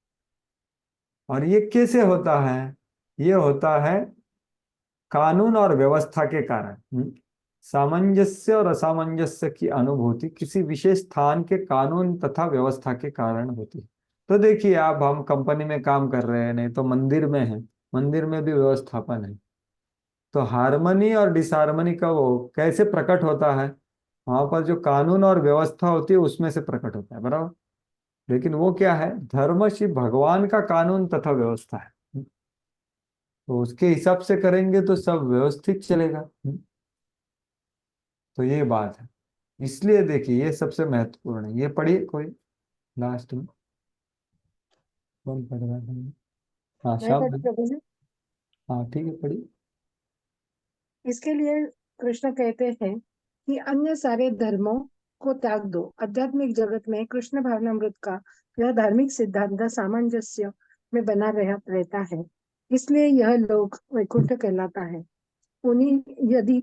और ये कैसे होता है? ये होता है कानून और व्यवस्था के कारण। सामंजस्य और असामंजस्य की अनुभूति किसी विशेष स्थान के कानून तथा व्यवस्था के कारण होती है। तो देखिए, आप हम कंपनी में काम कर रहे हैं, नहीं तो मंदिर में है, मंदिर में भी व्यवस्थापन है। तो हार्मनी और डिसहार्मनी का वो कैसे प्रकट होता है? वहां पर जो कानून और व्यवस्था होती है उसमें से प्रकट होता है, बराबर। लेकिन वो क्या है? धर्म श्री भगवान का कानून तथा व्यवस्था है, तो उसके हिसाब से करेंगे तो सब व्यवस्थित चलेगा। तो ये बात है। इसलिए देखिए, ये सबसे महत्वपूर्ण है। ये पढ़िए कोई लास्ट में, कौन पढ़ रहा है? हाँ,
मैं
शाम।
पढ़ प्रभु जी।
हाँ ठीक है, पढ़िए।
इसके लिए कृष्ण कहते हैं कि अन्य सारे धर्मों को त्याग दो। आध्यात्मिक जगत में कृष्ण भावनामृत का यह धार्मिक सिद्धांत सामंजस्य में बना रहता है, इसलिए यह लोक वैकुंठ कहलाता है। उन्हीं यदि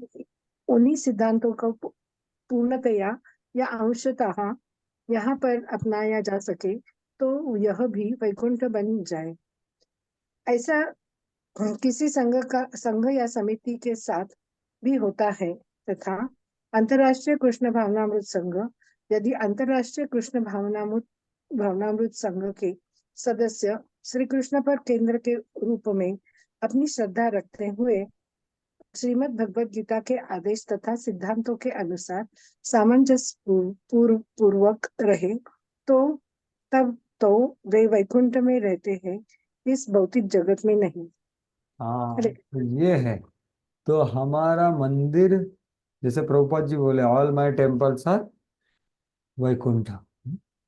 उन्हीं सिद्धांतों को पूर्णतया या अंशतः यहाँ पर अपनाया जा सके तो यह भी वैकुंठ बन जाए। ऐसा किसी संघ या समिति के साथ भी होता है। तथा अंतरराष्ट्रीय कृष्ण भावनामृत संघ, यदि अंतरराष्ट्रीय कृष्ण भावनामृत संघ के सदस्य श्री कृष्ण पर केंद्र के रूप में अपनी श्रद्धा रखते हुए श्रीमद् भगवद गीता के आदेश तथा सिद्धांतों के अनुसार सामंजस्य पूर्वक रहे, तो तब तो वे वैकुंठ में रहते हैं, इस भौतिक जगत में नहीं।
हाँ,
अरे
तो ये है। तो हमारा मंदिर, जैसे प्रभुपाद जी बोले, all my temples are Vaikuntha.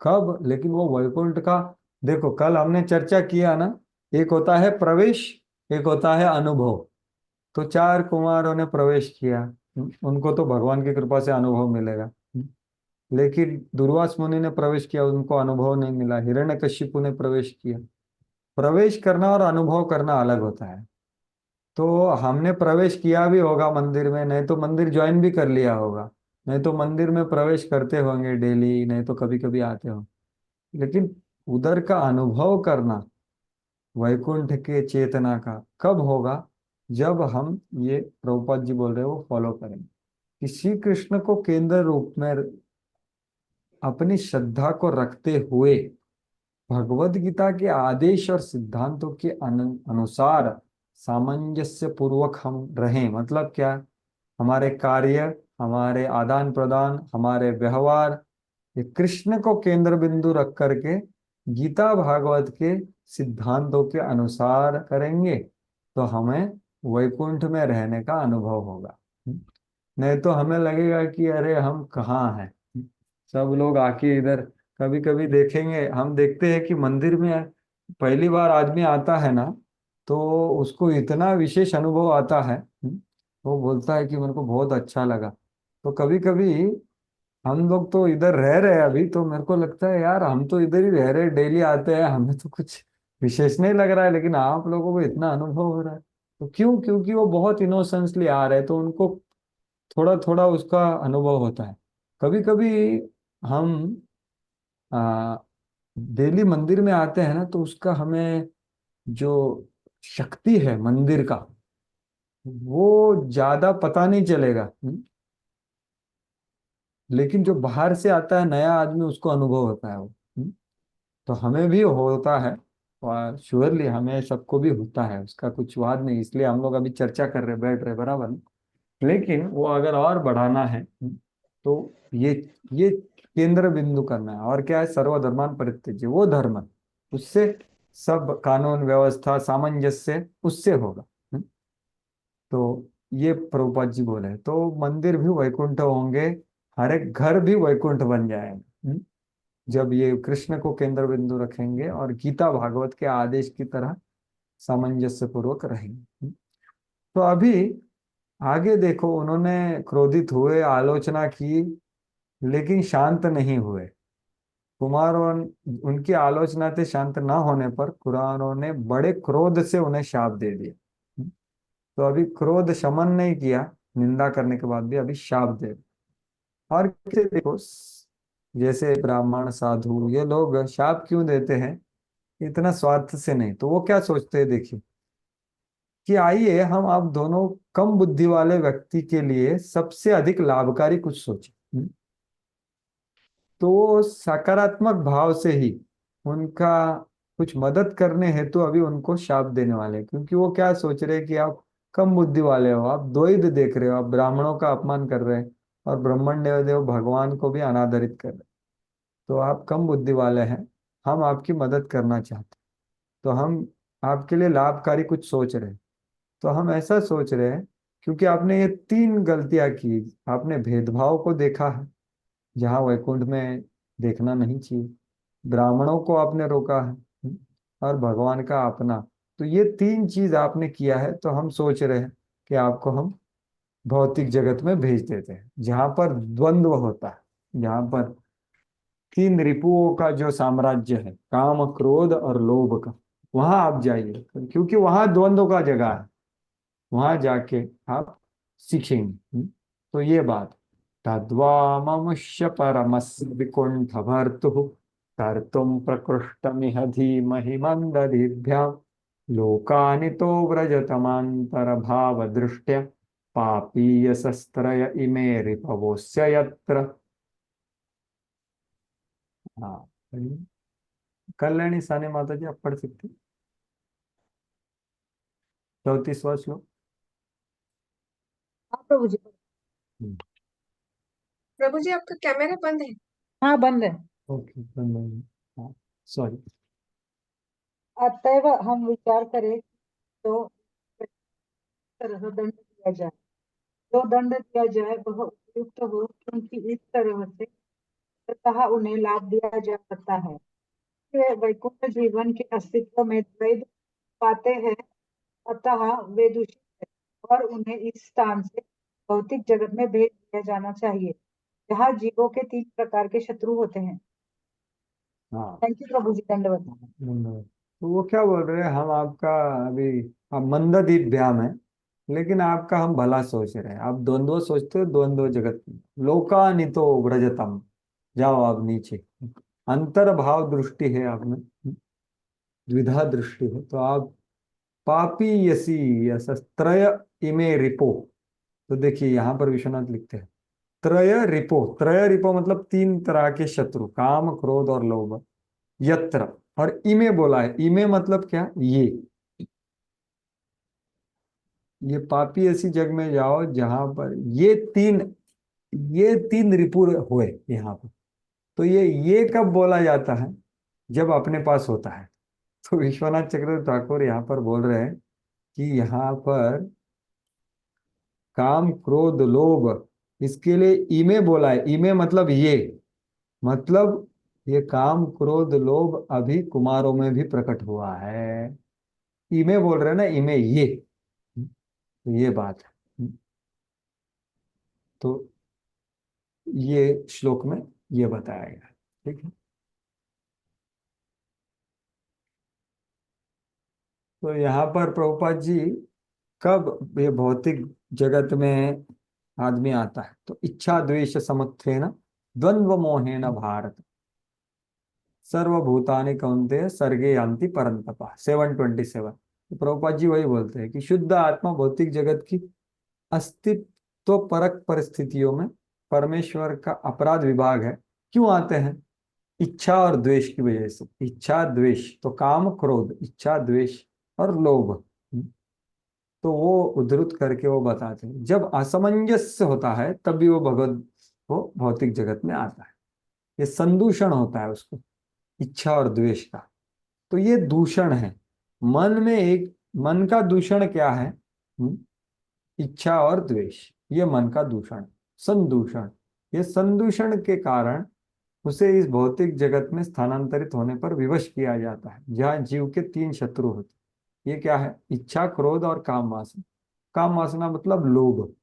कब? लेकिन वो वैकुंठ का, देखो कल हमने चर्चा किया ना, एक होता है प्रवेश, एक होता है अनुभव। तो 4 कुमारों ने प्रवेश किया, उनको तो भगवान की कृपा से अनुभव मिलेगा। लेकिन दुर्वास मुनि ने प्रवेश किया, उनको अनुभव नहीं मिला। हिरण्यकशिपु ने प्रवेश किया। प्रवेश करना और अनुभव करना अलग होता है। तो हमने प्रवेश किया भी होगा मंदिर में, नहीं तो मंदिर ज्वाइन भी कर लिया होगा, नहीं तो मंदिर में प्रवेश करते होंगे डेली, नहीं तो कभी कभी आते हो। लेकिन उधर का अनुभव करना वैकुंठ के चेतना का कब होगा? जब हम ये प्रभुपाद जी बोल रहे हैं वो फॉलो करेंगे, कि श्री कृष्ण को केंद्र रूप में अपनी श्रद्धा को रखते हुए भगवत गीता के आदेश और सिद्धांतों के अनुसार सामंजस्य पूर्वक हम रहें। मतलब क्या? हमारे कार्य, हमारे आदान प्रदान, हमारे व्यवहार, ये कृष्ण को केंद्र बिंदु रख करके गीता भागवत के सिद्धांतों के अनुसार करेंगे, तो हमें वैकुंठ में रहने का अनुभव होगा। नहीं तो हमें लगेगा कि अरे हम कहाँ हैं, सब लोग आके इधर। कभी कभी देखेंगे, हम देखते हैं कि मंदिर में पहली बार आदमी आता है ना, तो उसको इतना विशेष अनुभव आता है, वो बोलता है कि मेरे को बहुत अच्छा लगा। तो कभी कभी हम लोग तो इधर रह रहे हैं अभी, तो मेरे को लगता है यार हम तो इधर ही रह रहे, डेली आते हैं, हमें तो कुछ विशेष नहीं लग रहा है, लेकिन आप लोगों को इतना अनुभव हो रहा है। तो क्यों? क्योंकि वो बहुत इनोसेंसली आ रहे हैं, तो उनको थोड़ा थोड़ा उसका अनुभव होता है। कभी कभी हम आ, डेली मंदिर में आते हैं ना, तो उसका हमें जो शक्ति है मंदिर का, वो ज्यादा पता नहीं चलेगा। लेकिन जो बाहर से आता है नया आदमी, उसको अनुभव होता है वो। तो हमें भी होता है, और श्योरली हमें सबको भी होता है, उसका कुछ वाद नहीं। इसलिए हम लोग अभी चर्चा कर रहे, बैठ रहे, बराबर ना? लेकिन वो अगर और बढ़ाना है, तो ये केंद्र बिंदु करना है। और क्या है, सर्वधर्मान परित्यज्य, वो धर्म उससे सब कानून व्यवस्था सामंजस्य उससे होगा। तो ये प्रभुपाद जी बोले, तो मंदिर भी वैकुंठ होंगे, हर एक घर भी वैकुंठ बन जाएगा। जब ये कृष्ण को केंद्र बिंदु रखेंगे और गीता भागवत के आदेश की तरह सामंजस्य पूर्वक रहेंगे। तो अभी आगे देखो, उन्होंने क्रोधित हुए, आलोचना की, लेकिन शांत नहीं हुए। कुमारों, उनकी आलोचना से शांत ना होने पर कुमारों ने बड़े क्रोध से उन्हें शाप दे दिया। तो अभी क्रोध शमन नहीं किया, निंदा करने के बाद भी अभी शाप दे। और कैसे देखो, जैसे ब्राह्मण साधु ये लोग शाप क्यों देते हैं, इतना स्वार्थ से नहीं, तो वो क्या सोचते हैं, देखिए कि आइए हम आप दोनों कम बुद्धि वाले व्यक्ति के लिए सबसे अधिक लाभकारी कुछ सोचें। तो वो सकारात्मक भाव से ही उनका कुछ मदद करने हेतु अभी उनको शाप देने वाले हैं। क्योंकि वो क्या सोच रहे हैं कि आप कम बुद्धि वाले हो, आप द्वैत देख रहे हो, आप ब्राह्मणों का अपमान कर रहे हैं और ब्रह्मण्य देव भगवान को भी अनादरित कर रहे हैं। तो आप कम बुद्धि वाले हैं, हम आपकी मदद करना चाहते हैं, तो हम आपके लिए लाभकारी कुछ सोच रहे हैं। तो हम ऐसा सोच रहे हैं, क्योंकि आपने ये 3 गलतियां की। आपने भेदभाव को देखा है, जहाँ वैकुंठ में देखना नहीं चाहिए, ब्राह्मणों को आपने रोका है, और भगवान का अपना। तो ये 3 चीज आपने किया है, तो हम सोच रहे हैं कि आपको हम भौतिक जगत में भेज देते हैं, जहाँ पर द्वंद्व होता है, जहाँ पर 3 रिपुओं का जो साम्राज्य है, काम क्रोध और लोभ का, वहां आप जाइए, क्योंकि वहां द्वंद्व का जगह है, वहां जाके आप सीखेंगे। तो ये बात, तद्वाममुष्य परमस्य विकुंठ भर्तुः कर्तुम प्रकृष्टमिह धीमहि मंददिभ्यां लोकानि तो व्रजतमांतर भाव दृष्ट्या पापीय शस्त्रय इमे रिपवोस्य यत्र। हाँ, कल्याणी सानी माता जी आप पढ़ सकती, 34वां श्लोक।
हाँ प्रभु जी।
प्रभु जी आपका कैमरा बंद है।
हाँ बंद है।
ओके, हाँ, सॉरी।
अतएव हम विचार करें तो किस तरह दंड दिया जाए। जो दंड दिया जाए वह उपयुक्त हो, क्योंकि इस तरह से तथा उन्हें लाभ दिया जा सकता है। वे वैकुंठ जीवन के अस्तित्व में द्वैत पाते हैं, अतः वे दूषित है और उन्हें इस स्थान से भौतिक जगत में भेज दिया जाना चाहिए, जहाँ जीवों के 3 प्रकार के शत्रु होते हैं।
हाँ,
थैंक यू प्रभु जी, दंडवत।
धन्यवाद। तो वो क्या बोल रहे हैं, हम आपका अभी, आप मंददीप व्याम है, लेकिन आपका हम भला सोच रहे हैं। आप द्वंद्व सोचते हो, द्वंद्व जगत में लोकानितो व्रजतम, जाओ आप नीचे। अंतर्भाव दृष्टि है आप में, द्विधा दृष्टि है, तो आप पापी यसी त्रय इमे रिपो। तो देखिए यहाँ पर विश्वनाथ लिखते हैं त्रय रिपो। त्रय रिपो मतलब 3 तरह के शत्रु, काम क्रोध और लोभ, यत्र। और इमे बोला है, इमे मतलब क्या, ये पापी ऐसी जग में जाओ जहां पर ये तीन रिपु हुए यहाँ पर। तो ये कब बोला जाता है, जब अपने पास होता है। तो विश्वनाथ चक्रवर्ती ठाकुर यहाँ पर बोल रहे हैं कि यहाँ पर काम क्रोध लोभ, इसके लिए इमे बोला है। इमे मतलब ये, मतलब ये काम क्रोध लोभ अभी कुमारों में भी प्रकट हुआ है। इमे बोल रहे हैं ना, इमे ये, तो ये बात है। तो ये श्लोक में ये बताया गया, ठीक है। तो यहाँ पर प्रभुपाद जी, कब ये भौतिक जगत में आदमी आता है, तो इच्छा द्वेष समुत्थेन द्वंद्व मोहेन भारत सर्वभूतानि कौन्तेय सर्गे यान्ति परन्तपः 727। तो प्रभुपाद जी वही बोलते हैं कि शुद्ध आत्मा भौतिक जगत की अस्तित्व परक परिस्थितियों में परमेश्वर का अपराध विभाग है। क्यों आते हैं, इच्छा और द्वेष की वजह से। इच्छा द्वेष, तो काम क्रोध, इच्छा द्वेष और लोभ। तो वो उद्धृत करके वो बताते हैं, जब असमंजस्य होता है तब भी वो भगवत वो भौतिक जगत में आता है। ये संदूषण होता है उसको, इच्छा और द्वेष का। तो ये दूषण है मन में। एक मन का दूषण क्या है? इच्छा और द्वेष, ये मन का दूषण, संदूषण। ये संदूषण के कारण उसे इस भौतिक जगत में स्थानांतरित होने पर विवश किया जाता है, जहाँ जीव के 3 शत्रु होते हैं। ये क्या है? इच्छा, क्रोध और काम वासना। काम वासना मतलब लोभ,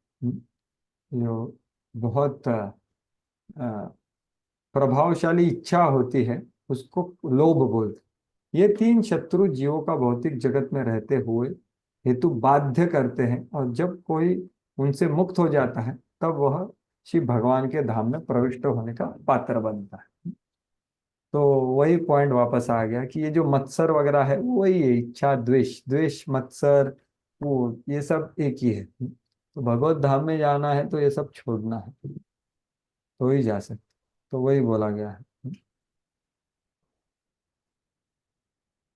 जो बहुत प्रभावशाली इच्छा होती है उसको लोभ बोलते हैं। ये 3 शत्रु जीवों का भौतिक जगत में रहते हुए हेतु बाध्य करते हैं, और जब कोई उनसे मुक्त हो जाता है तब वह शिव भगवान के धाम में प्रविष्ट होने का पात्र बनता है। तो वही पॉइंट वापस आ गया कि ये जो मत्सर वगैरह है वही है, इच्छा द्वेष, द्वेष मत्सर, वो ये सब एक ही है। तो भगवत धाम में जाना है तो ये सब छोड़ना है तो ही जा सकते। तो वही बोला गया है।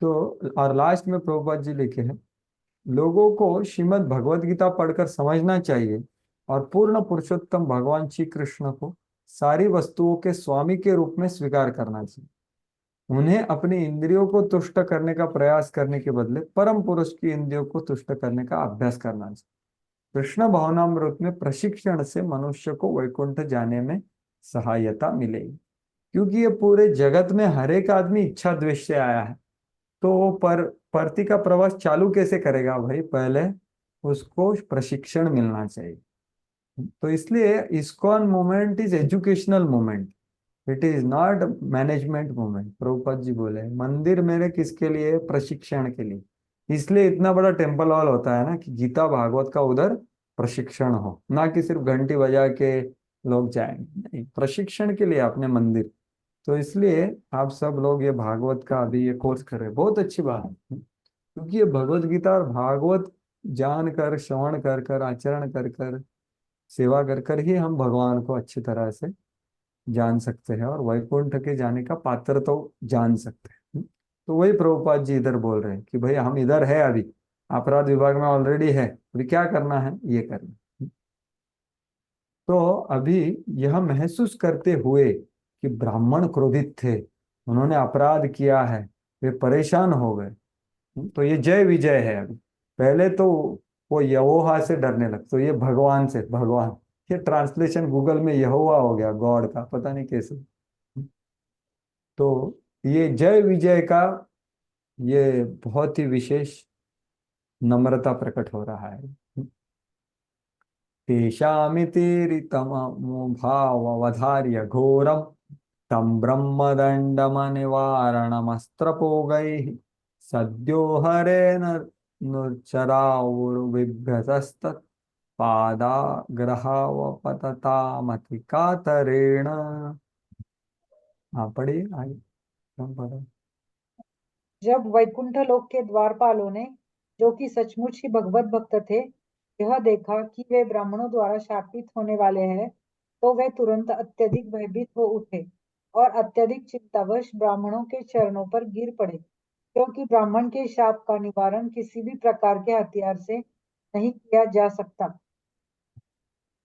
तो और लास्ट में प्रभुपाद जी लिखे हैं, लोगों को श्रीमद् भगवत गीता पढ़कर समझना चाहिए और पूर्ण पुरुषोत्तम भगवान श्री कृष्ण को सारी वस्तुओं के स्वामी के रूप में स्वीकार करना चाहिए। उन्हें अपनी इंद्रियों को तुष्ट करने का प्रयास करने के बदले परम पुरुष की इंद्रियों को तुष्ट करने का अभ्यास करना चाहिए। कृष्ण भावनामृत में प्रशिक्षण से मनुष्य को वैकुंठ जाने में सहायता मिलेगी, क्योंकि ये पूरे जगत में हर एक आदमी इच्छा द्वेष से आया है। तो वो परती का प्रवास चालू कैसे करेगा भाई? पहले उसको प्रशिक्षण मिलना चाहिए। तो इसलिए ISKCON movement is educational movement, it is not management movement. Prabhupada ji बोले मंदिर मेरे किसके लिए? प्रशिक्षण के लिए। इसलिए इतना बड़ा टेम्पल हॉल होता है ना, कि गीता भागवत का उधर प्रशिक्षण हो, ना कि सिर्फ घंटी बजा के लोग जाएंगे, नहीं, प्रशिक्षण के लिए अपने मंदिर। तो इसलिए आप सब लोग ये भागवत का अभी ये कोर्स कर रहे हैं, बहुत अच्छी बात है। क्योंकि ये भगवत गीता और भागवत जान कर, श्रवण कर कर, आचरण कर कर, सेवा कर कर ही हम भगवान को अच्छी तरह से जान सकते हैं और वैकुंठ के जाने का पात्र तो जान सकते हैं। तो वही प्रभुपाद जी इधर बोल रहे हैं कि भाई हम इधर है, अभी अपराध विभाग में ऑलरेडी है, अभी क्या करना है? ये करना। तो अभी यह महसूस करते हुए कि ब्राह्मण क्रोधित थे, उन्होंने अपराध किया है, वे परेशान हो गए, तो ये जय विजय है। अभी पहले तो वो यहोवा से डरने लग, तो ये भगवान से, भगवान, ये ट्रांसलेशन गूगल में यहोवा हो गया, गॉड का, पता नहीं कैसे। तो ये जय विजय का ये बहुत ही विशेष नम्रता प्रकट हो रहा है। तेषामितिरितममुभावधार्य घोरम तं ब्रह्मदण्डमनिवारणमस्त्रपोगैः सद्यो हरेण नुर्चरावुर्बिभ्रतस्तत् पादाग्रहावपततामति कातरेण। हाँ पढ़िए आगे, हम पढ़ो।
जब वैकुंठ लोक के द्वारपालों ने, जो कि सचमुच ही भगवत भक्त थे, यह देखा कि वे ब्राह्मणों द्वारा शापित होने वाले हैं, तो वे तुरंत अत्यधिक भयभीत हो उठे और अत्यधिक चिंतावश ब्राह्मणों के चरणों पर गिर पड़े, क्योंकि ब्राह्मण के शाप का निवारण किसी भी प्रकार के हथियार से नहीं किया जा सकता।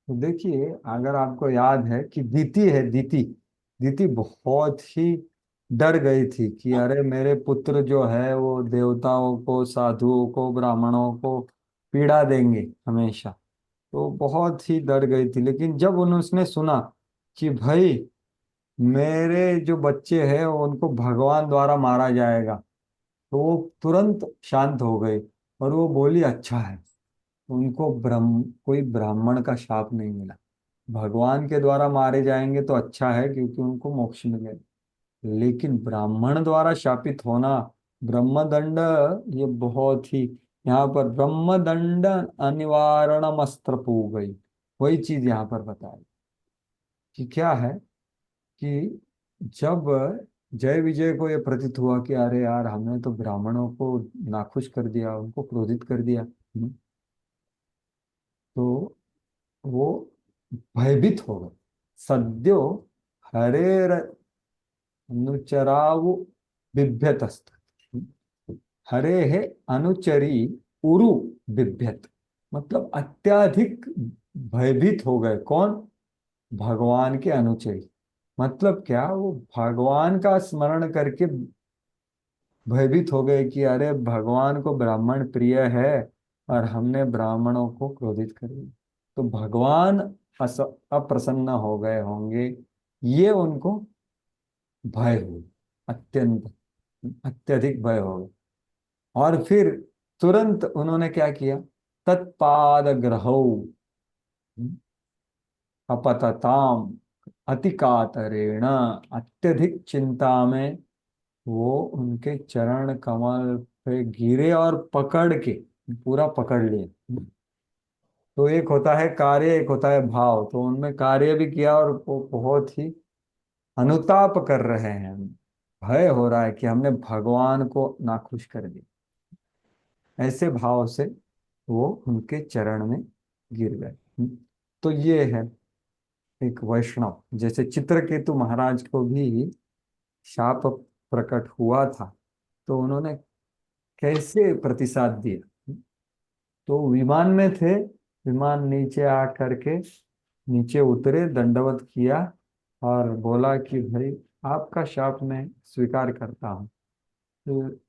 तो देखिए, अगर आपको याद है कि दीति है, दीति, दीति बहुत ही डर गई थी कि अरे मेरे पुत्र जो है वो देवताओं को, साधुओं को, ब्राह्मणों को पीड़ा देंगे हमेशा। तो बहुत ही डर गई थी। लेकिन जब उसने सुना कि भाई मेरे जो बच्चे हैं उनको भगवान द्वारा मारा जाएगा, तो वो तुरंत शांत हो गई और वो बोली अच्छा है, उनको कोई ब्राह्मण का शाप नहीं मिला, भगवान के द्वारा मारे जाएंगे तो अच्छा है क्योंकि उनको मोक्ष मिलेगा। लेकिन ब्राह्मण द्वारा शापित होना, ब्रह्मदंड, ये बहुत ही, यहाँ पर ब्रह्मदंड अनिवारणम अस्त्र पू गई, वही चीज यहाँ पर बताई कि क्या है कि जब जय विजय को ये प्रतीत हुआ कि अरे यार हमने तो ब्राह्मणों को नाखुश कर दिया, उनको क्रोधित कर दिया, तो वो भयभीत हो गए। सद्यो हरेर अनुचरावु बिभ्यतस्त, हरे है अनुचरी उरु बिभ्यत, मतलब अत्याधिक भयभीत हो गए। कौन? भगवान के अनुचरी। मतलब क्या, वो भगवान का स्मरण करके भयभीत हो गए कि अरे भगवान को ब्राह्मण प्रिय है और हमने ब्राह्मणों को क्रोधित कर दिया, तो भगवान अप्रसन्न हो गए होंगे, ये उनको भय हुआ, अत्यंत अत्यधिक भय हो गया। और फिर तुरंत उन्होंने क्या किया, तत्पाद ग्रहौ अपतताम अति कातरेण, अत्यधिक चिंता में वो उनके चरण कमल पे गिरे और पकड़ के, पूरा पकड़ लिए। तो एक होता है कार्य, एक होता है भाव। तो उनमें कार्य भी किया और वो बहुत ही अनुताप कर रहे हैं, भय हो रहा है कि हमने भगवान को नाखुश कर दिया। ऐसे भाव से वो उनके चरण में गिर गए। तो ये है एक वैष्णव। जैसे चित्रकेतु महाराज को भी शाप प्रकट हुआ था, तो उन्होंने कैसे प्रतिसाद दिया। तो विमान में थे, विमान नीचे आ करके नीचे उतरे, दंडवत किया और बोला कि भाई आपका शाप मैं स्वीकार करता हूँ, तो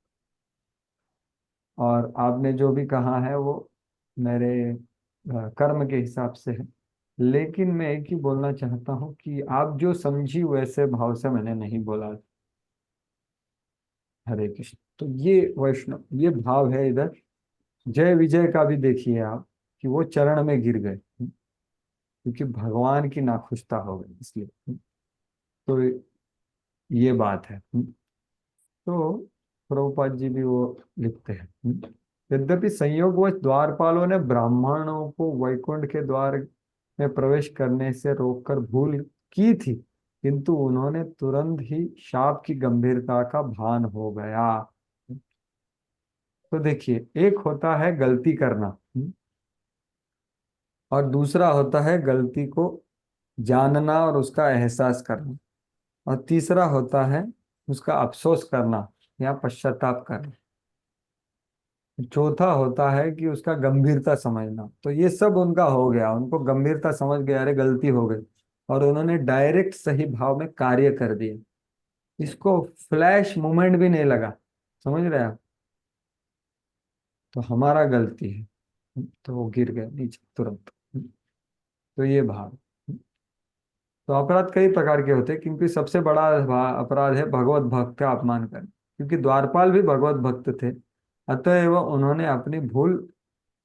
और आपने जो भी कहा है वो मेरे कर्म के हिसाब से है, लेकिन मैं एक ही बोलना चाहता हूँ कि आप जो समझी वैसे भाव से मैंने नहीं बोला। हरे कृष्ण। तो ये वैष्णव, ये भाव है इधर। जय विजय का भी देखिए आप, कि वो चरण में गिर गए क्योंकि भगवान की नाखुशता हो गई इसलिए। तो ये बात है। तो प्रभुपाद जी भी वो लिखते हैं, यद्यपि संयोगवश द्वारपालों ने ब्राह्मणों को वैकुंठ के द्वार में प्रवेश करने से रोककर भूल की थी, किंतु उन्होंने तुरंत ही शाप की गंभीरता का भान हो गया। तो देखिए, एक होता है गलती करना, और दूसरा होता है गलती को जानना और उसका एहसास करना, और तीसरा होता है उसका अफसोस करना या पश्चाताप करना, चौथा होता है कि उसका गंभीरता समझना। तो ये सब उनका हो गया, उनको गंभीरता समझ गया, अरे गलती हो गई, और उन्होंने डायरेक्ट सही भाव में कार्य कर दिया। इसको फ्लैश मोमेंट भी नहीं लगा, समझ रहे हैं आप। तो हमारा गलती है, तो वो गिर गए नीचे तुरंत। तो ये भाव। तो अपराध कई प्रकार के होते हैं, क्योंकि सबसे बड़ा अपराध है भगवत भक्त का अपमान करना, क्योंकि द्वारपाल भी भगवत भक्त थे, अतएव उन्होंने अपनी भूल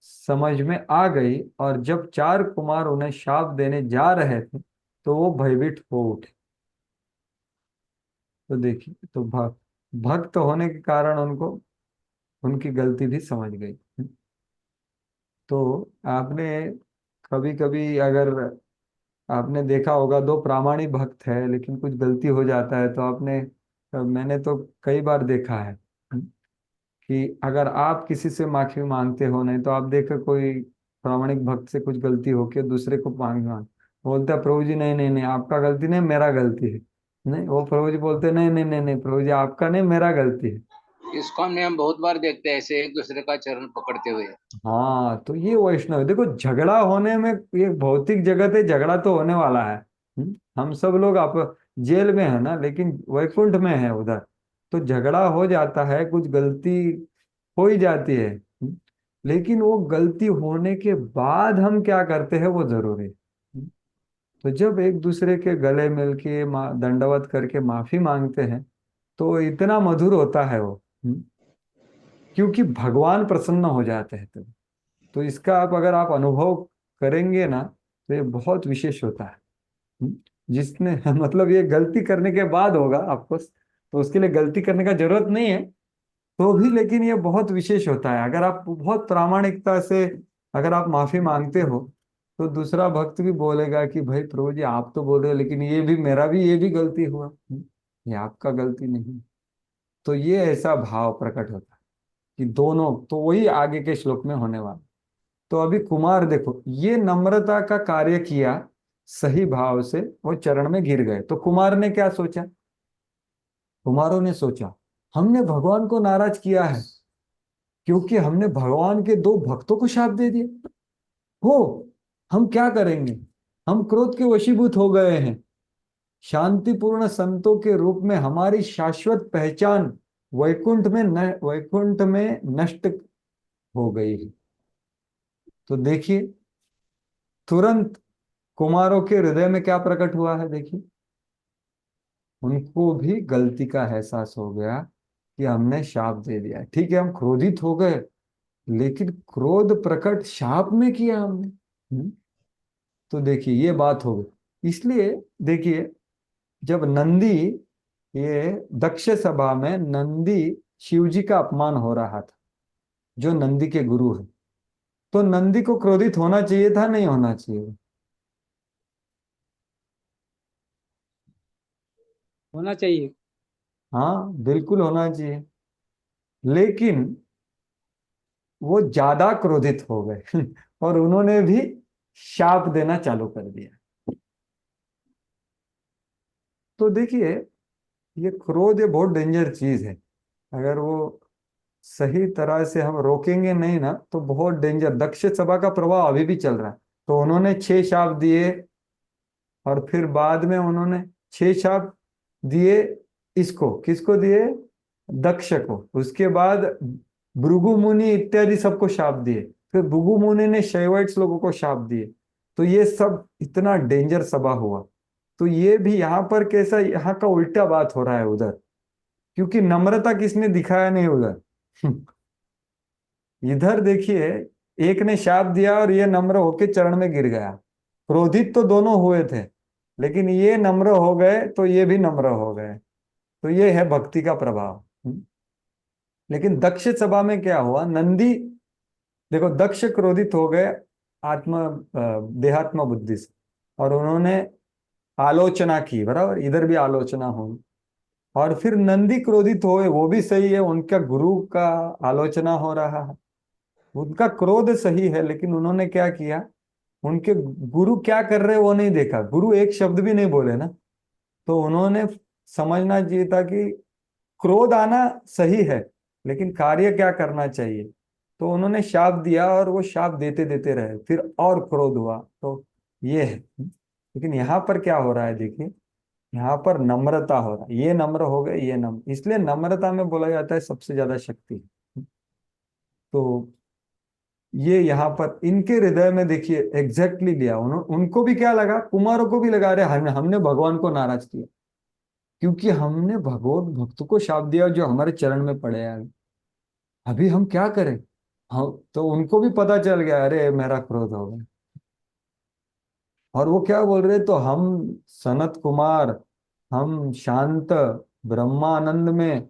समझ में आ गई, और जब चार कुमार उन्हें शाप देने जा रहे थे तो वो भयभीत हो उठे। तो देखिए, तो भक्त होने के कारण उनको उनकी गलती भी समझ गई। तो आपने कभी कभी अगर आपने देखा होगा, दो प्रामाणिक भक्त है लेकिन कुछ गलती हो जाता है, तो आपने, मैंने तो कई बार देखा है कि अगर आप किसी से माफी मांगते हो, नहीं तो आप देखो कोई प्रामाणिक भक्त से कुछ गलती हो के दूसरे को मांग बोलता है, प्रभु जी नहीं नहीं नहीं आपका गलती नहीं, मेरा गलती है। नहीं, वो प्रभु जी बोलते नहीं नहीं नहीं नहीं प्रभु जी आपका नहीं, मेरा गलती है।
इस्कॉन में हम बहुत बार देखते हैं ऐसे एक दूसरे का चरण पकड़ते हुए।
हाँ, तो ये वैष्णव देखो, झगड़ा होने में, ये भौतिक जगत है, झगड़ा तो होने वाला है। हम सब लोग आप जेल में है ना, लेकिन वैकुंठ में है उधर। तो झगड़ा हो जाता है, कुछ गलती हो ही जाती है। लेकिन वो गलती होने के बाद हम क्या करते हैं वो जरूरी है। तो जब एक दूसरे के गले मिल के दंडवत करके माफी मांगते हैं, तो इतना मधुर होता है वो। क्योंकि भगवान प्रसन्न हो जाते हैं तब। तो इसका आप अगर आप अनुभव करेंगे ना, तो ये बहुत विशेष होता है। जिसने मतलब ये गलती करने के बाद होगा आपको, तो उसके लिए गलती करने का जरूरत नहीं है, तो भी लेकिन ये बहुत विशेष होता है। अगर आप बहुत प्रामाणिकता से अगर आप माफी मांगते हो, तो दूसरा भक्त भी बोलेगा कि भाई प्रभु जी आप तो बोल रहे हो, लेकिन ये भी मेरा भी ये भी गलती हुआ, ये आपका गलती नहीं। तो ये ऐसा भाव प्रकट होता है कि दोनों, तो वही आगे के श्लोक में होने वाला। तो अभी कुमार देखो, ये नम्रता का कार्य किया, सही भाव से वो चरण में गिर गए। तो कुमार ने क्या सोचा, कुमारों ने सोचा हमने भगवान को नाराज किया है, क्योंकि हमने भगवान के दो भक्तों को शाप दे दिया हो, हम क्या करेंगे। हम क्रोध के वशीभूत हो गए हैं। शांतिपूर्ण संतों के रूप में हमारी शाश्वत पहचान वैकुंठ में नष्ट हो गई है। तो देखिए तुरंत कुमारों के हृदय में क्या प्रकट हुआ है, देखिए उनको भी गलती का एहसास हो गया कि हमने शाप दे दिया। ठीक है, हम क्रोधित हो गए, लेकिन क्रोध प्रकट शाप में किया हमने। तो देखिए ये बात हो गई। इसलिए देखिए जब नंदी, ये दक्ष सभा में नंदी शिव जी का अपमान हो रहा था, जो नंदी के गुरु है, तो नंदी को क्रोधित होना चाहिए था, नहीं होना चाहिए?
होना चाहिए।
हाँ बिल्कुल होना चाहिए। लेकिन वो ज्यादा क्रोधित हो गए और उन्होंने भी शाप देना चालू कर दिया। तो देखिए ये क्रोध, ये बहुत डेंजर चीज है। अगर वो सही तरह से हम रोकेंगे नहीं ना, तो बहुत डेंजर। दक्ष सभा का प्रभाव अभी भी चल रहा है। तो उन्होंने 6 शाप दिए, और फिर बाद में उन्होंने 6 शाप दिए। इसको किसको दिए? दक्ष को। उसके बाद भृगु मुनि इत्यादि सबको शाप दिए। फिर भृगु मुनि ने शैवाइट्स लोगों को शाप दिए। तो ये सब इतना डेंजर सभा हुआ। तो ये भी यहाँ पर कैसा, यहाँ का उल्टा बात हो रहा है उधर, क्योंकि नम्रता किसने दिखाया नहीं उधर इधर देखिए एक ने शाप दिया और ये नम्र होके चरण में गिर गया। क्रोधित तो दोनों हुए थे, लेकिन ये नम्र हो गए तो ये भी नम्र हो गए। तो ये है भक्ति का प्रभाव। लेकिन दक्ष सभा में क्या हुआ, नंदी, देखो दक्ष क्रोधित हो गए देहात्म बुद्धि से, और उन्होंने आलोचना की, बराबर, इधर भी आलोचना हुई। और फिर नंदी क्रोधित हुए, वो भी सही है, उनका गुरु का आलोचना हो रहा है, उनका क्रोध सही है, लेकिन उन्होंने क्या किया, उनके गुरु क्या कर रहे वो नहीं देखा। गुरु एक शब्द भी नहीं बोले ना। तो उन्होंने समझना चाहिए था कि क्रोध आना सही है, लेकिन कार्य क्या करना चाहिए। तो उन्होंने शाप दिया और वो शाप देते देते रहे, फिर और क्रोध हुआ। तो ये है। लेकिन यहाँ पर क्या हो रहा है, देखिए यहाँ पर नम्रता हो रहा है। ये नम्र हो गए, ये नम्र, इसलिए नम्रता में बोला जाता है सबसे ज्यादा शक्ति। तो ये यहाँ पर इनके हृदय में देखिए एग्जैक्टली लिया। उनको भी क्या लगा, कुमारों को भी लगा रहे हमने भगवान को नाराज किया, क्योंकि हमने भगवत भक्त को शाप दिया जो हमारे चरण में पड़े हैं। अभी हम क्या करें। हम तो उनको भी पता चल गया, अरे मेरा क्रोध हो गया। और वो क्या बोल रहे, तो हम सनत कुमार, हम शांत ब्रह्मानंद में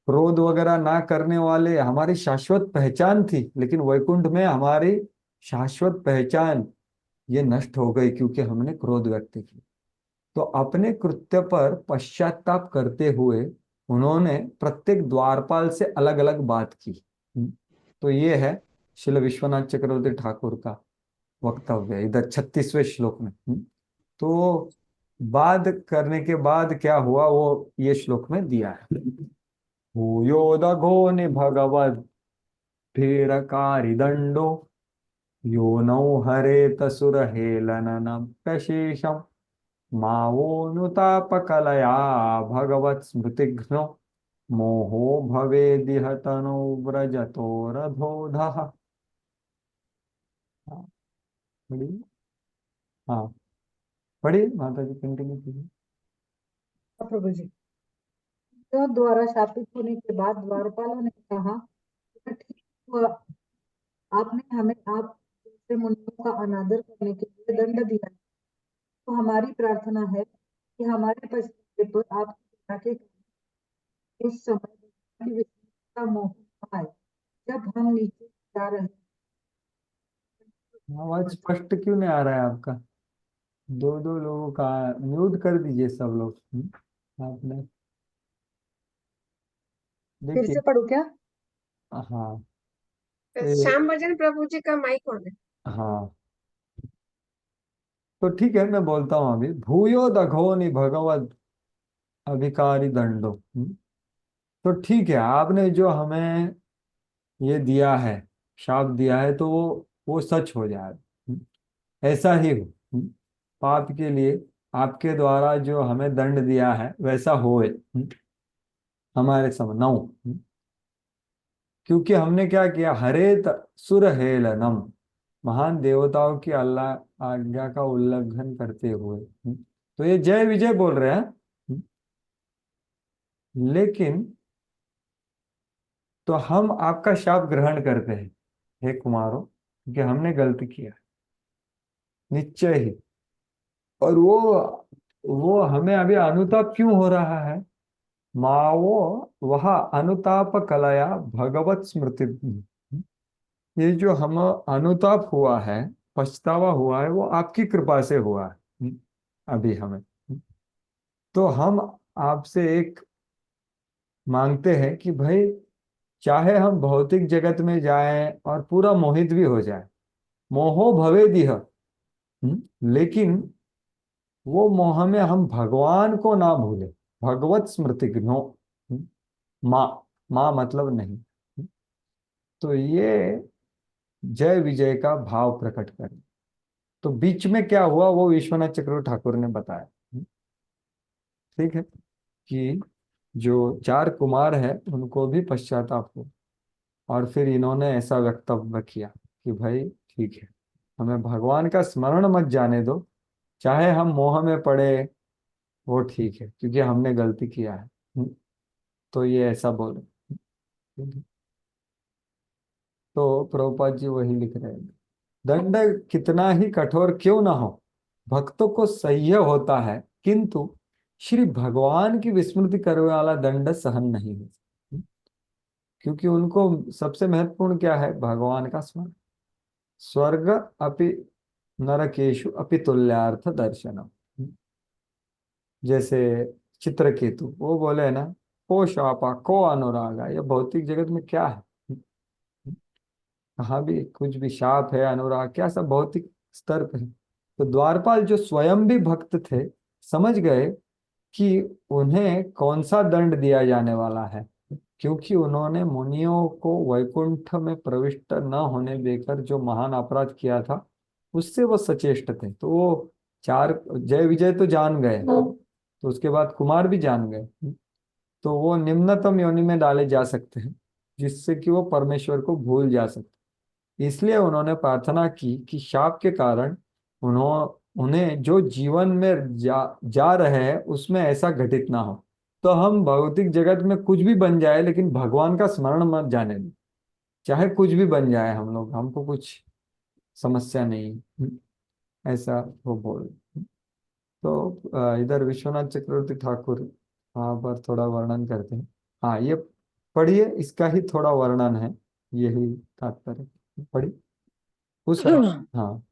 क्रोध वगैरह ना करने वाले, हमारी शाश्वत पहचान थी, लेकिन वैकुंठ में हमारी शाश्वत पहचान ये नष्ट हो गई क्योंकि हमने क्रोध व्यक्त किया। तो अपने कृत्य पर पश्चाताप करते हुए उन्होंने प्रत्येक द्वारपाल से अलग अलग बात की। तो ये है श्रील विश्वनाथ चक्रवर्ती ठाकुर का वक्तव्य इधर 36वें श्लोक में। तो बाद करने के बाद क्या हुआ वो ये श्लोक में दिया है। भूयोदघो नि भगवद धीरकारि दंडो योनौ हरेत सुरहेलननप्यशेषम् मावोनुतापकलया भगवत् स्मृतिघ्नो मोहो भवेदिह तनो व्रजतो रथोधः। हाँ, पढ़िए। हाँ पढ़िए माता जी, कंटिन्यू कीजिए।
प्रभु जी, तो द्वारा शापित होने के बाद द्वारपालों ने कहा, "यह ठीक हुआ, आपने हमें आप जैसे मुनियों का अनादर करने के लिए दंड दिया है। तो हमारी प्रार्थना है कि हमारे पश्चात पर आपकी दया के कारण उस समय भगवान की विष्णु का मोह न आए जब हम नीचे जा रहे हैं।"
आवाज स्पष्ट क्यों नहीं आ रहा है आपका? दो दो लोगों का म्यूट कर दीजिए सब लोग। आपने
फिर
देखिए।
से पढ़ू क्या?
हाँ
श्याम भजन प्रभु जी का माइक ऑन है।
हाँ तो ठीक है, मैं बोलता हूँ अभी। भूयो दघो नि भगवद अभिकारी दंडो। तो ठीक है, आपने जो हमें ये दिया है, शाप दिया है, तो वो सच हो जाए, ऐसा ही हो। पाप के लिए आपके द्वारा जो हमें दंड दिया है वैसा होए हमारे समय 9। क्योंकि हमने क्या किया, हरेत सुर हेलनम, महान देवताओं की अल्लाह आज्ञा का उल्लंघन करते हुए। तो ये जय विजय बोल रहे हैं। लेकिन तो हम आपका शाप ग्रहण करते हैं हे कुमारों, क्योंकि हमने गलती किया निश्चय ही। और वो हमें अभी अनुताप क्यों हो रहा है, मावो वह अनुताप कलया भगवत स्मृति। ये जो हम अनुताप हुआ है, पछतावा हुआ है, वो आपकी कृपा से हुआ है अभी हमें। तो हम आपसे एक मांगते हैं कि भाई चाहे हम भौतिक जगत में जाएं और पूरा मोहित भी हो जाए, मोहो भवेदिह, लेकिन वो मोह में हम भगवान को ना भूले। भगवत स्मृति घ्नो, माँ, माँ मतलब नहीं। तो ये जय विजय का भाव प्रकट करें। तो बीच में क्या हुआ वो विश्वनाथ चक्रवर्ती ठाकुर ने बताया। ठीक है कि जो 4 कुमार है उनको भी पश्चाताप हो, और फिर इन्होंने ऐसा वक्तव्य किया कि भाई ठीक है, हमें भगवान का स्मरण मत जाने दो, चाहे हम मोह में पड़े वो ठीक है, क्योंकि हमने गलती किया है। तो ये ऐसा बोले। ठीक है? तो प्रभुपाद जी वही लिख रहे हैं, दंड कितना ही कठोर क्यों ना हो, भक्तों को सह्य होता है, किंतु श्री भगवान की विस्मृति करने वाला दंड सहन नहीं हो। क्योंकि उनको सबसे महत्वपूर्ण क्या है, भगवान का स्मरण। स्वर्ग अपि नरकेशु अपि तुल्यार्थ दर्शनम। जैसे चित्रकेतु वो बोले ना, को शापा को अनुरागा, ये भौतिक जगत में क्या है, कहाँ भी कुछ भी शाप है, अनुराग, क्या सब भौतिक स्तर पे है। तो द्वारपाल जो स्वयं भी भक्त थे, समझ गए कि उन्हें कौन सा दंड दिया जाने वाला है, क्योंकि उन्होंने मुनियों को वैकुंठ में प्रविष्ट न होने देकर जो महान अपराध किया था उससे वो सचेष्ट थे। तो वो 4 जय विजय तो जान गए, तो उसके बाद कुमार भी जान गए, तो वो निम्नतम योनि में डाले जा सकते हैं, जिससे कि वो परमेश्वर को भूल जा सकते। इसलिए उन्होंने प्रार्थना की कि शाप के कारण उन्हें जो जीवन में जा रहे हैं उसमें ऐसा घटित ना हो। तो हम भौतिक जगत में कुछ भी बन जाए, लेकिन भगवान का स्मरण मत जाने दें। चाहे कुछ भी बन जाए हम लोग, हमको कुछ समस्या नहीं। ऐसा वो बोल। तो इधर विश्वनाथ चक्रवर्ती ठाकुर वहाँ पर थोड़ा वर्णन करते हैं। हाँ ये पढ़िए, इसका ही थोड़ा वर्णन है, यही तात्पर्य पढ़ी उस। हाँ,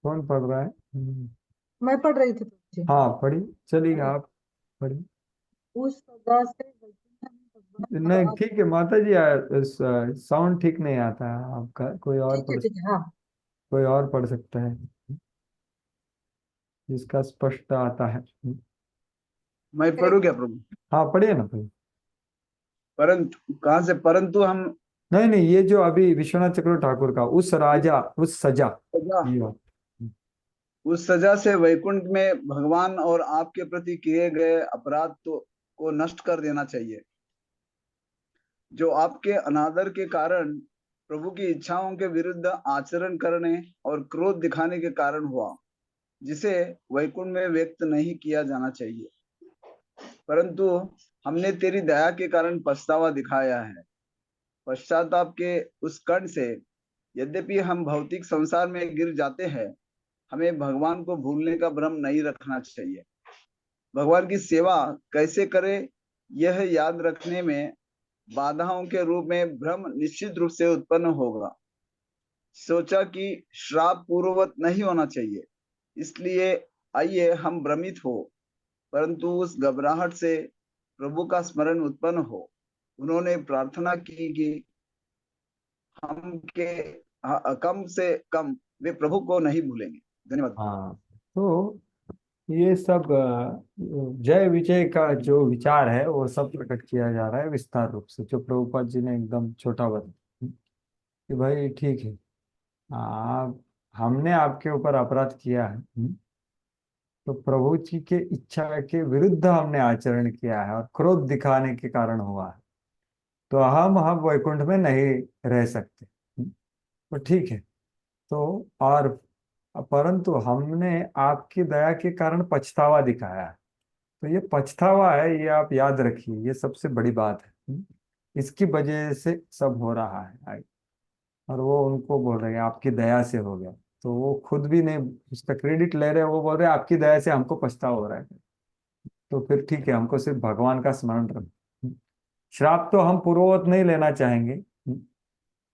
कौन पढ़ रहा है?
मैं पढ़ रही थी प्रभु जी।
हाँ पढ़ी, चलिए आप पढ़ी।
उस सजा से वैकुंठ में भगवान
नहीं
का
ठीक है माता जी, साउंड ठीक नहीं आता है आपका,
ठीक है हाँ।
कोई और पढ़ सकता है जिसका स्पष्ट आता है।
मैं पढ़ू क्या प्रभु?
हाँ पढ़िए ना भाई।
परंतु कहाँ से, परंतु हम
नहीं नहीं, ये जो अभी विश्वनाथ चक्रवर्ती ठाकुर का उस राजा उस सजा,
सजा,
ये बात।
उस सजा से वैकुंठ में भगवान और आपके प्रति किए गए अपराध को नष्ट कर देना चाहिए, जो आपके अनादर के कारण प्रभु की इच्छाओं के विरुद्ध आचरण करने और क्रोध दिखाने के कारण हुआ, जिसे वैकुंठ में व्यक्त नहीं किया जाना चाहिए। परंतु हमने तेरी दया के कारण पछतावा दिखाया है। पश्चाताप के उस कण से यद्यपि हम भौतिक संसार में गिर जाते हैं, हमें भगवान को भूलने का भ्रम नहीं रखना चाहिए। भगवान की सेवा कैसे करें, यह याद रखने में बाधाओं के रूप में भ्रम निश्चित रूप से उत्पन्न होगा। सोचा कि श्राप पूर्ववत नहीं होना चाहिए, इसलिए आइए हम भ्रमित हो, परंतु उस घबराहट से प्रभु का स्मरण उत्पन्न हो। उन्होंने प्रार्थना की कि हम के कम से कम वे प्रभु को नहीं भूलेंगे। धन्यवाद।
हाँ तो ये सब जय विजय का जो विचार है वो सब प्रकट किया जा रहा है विस्तार रूप से, जो प्रभुपाद जी ने एकदम छोटा बताया कि भाई ठीक है, आप हमने आपके ऊपर अपराध किया है, तो प्रभु जी के इच्छा के विरुद्ध हमने आचरण किया है और क्रोध दिखाने के कारण हुआ है, तो हम वैकुंठ में नहीं रह सकते। तो ठीक है। तो और परंतु हमने आपकी दया के कारण पछतावा दिखाया है, तो ये पछतावा है, ये आप याद रखिए, ये सबसे बड़ी बात है। इसकी वजह से सब हो रहा है। और वो उनको बोल रहे हैं आपकी दया से हो गया, तो वो खुद भी नहीं उसका क्रेडिट ले रहे, वो बोल रहे हैं आपकी दया से हमको पछतावा हो रहा है। तो फिर ठीक है, हमको सिर्फ भगवान का स्मरण रखो। श्राप तो हम पूर्ववत नहीं लेना चाहेंगे,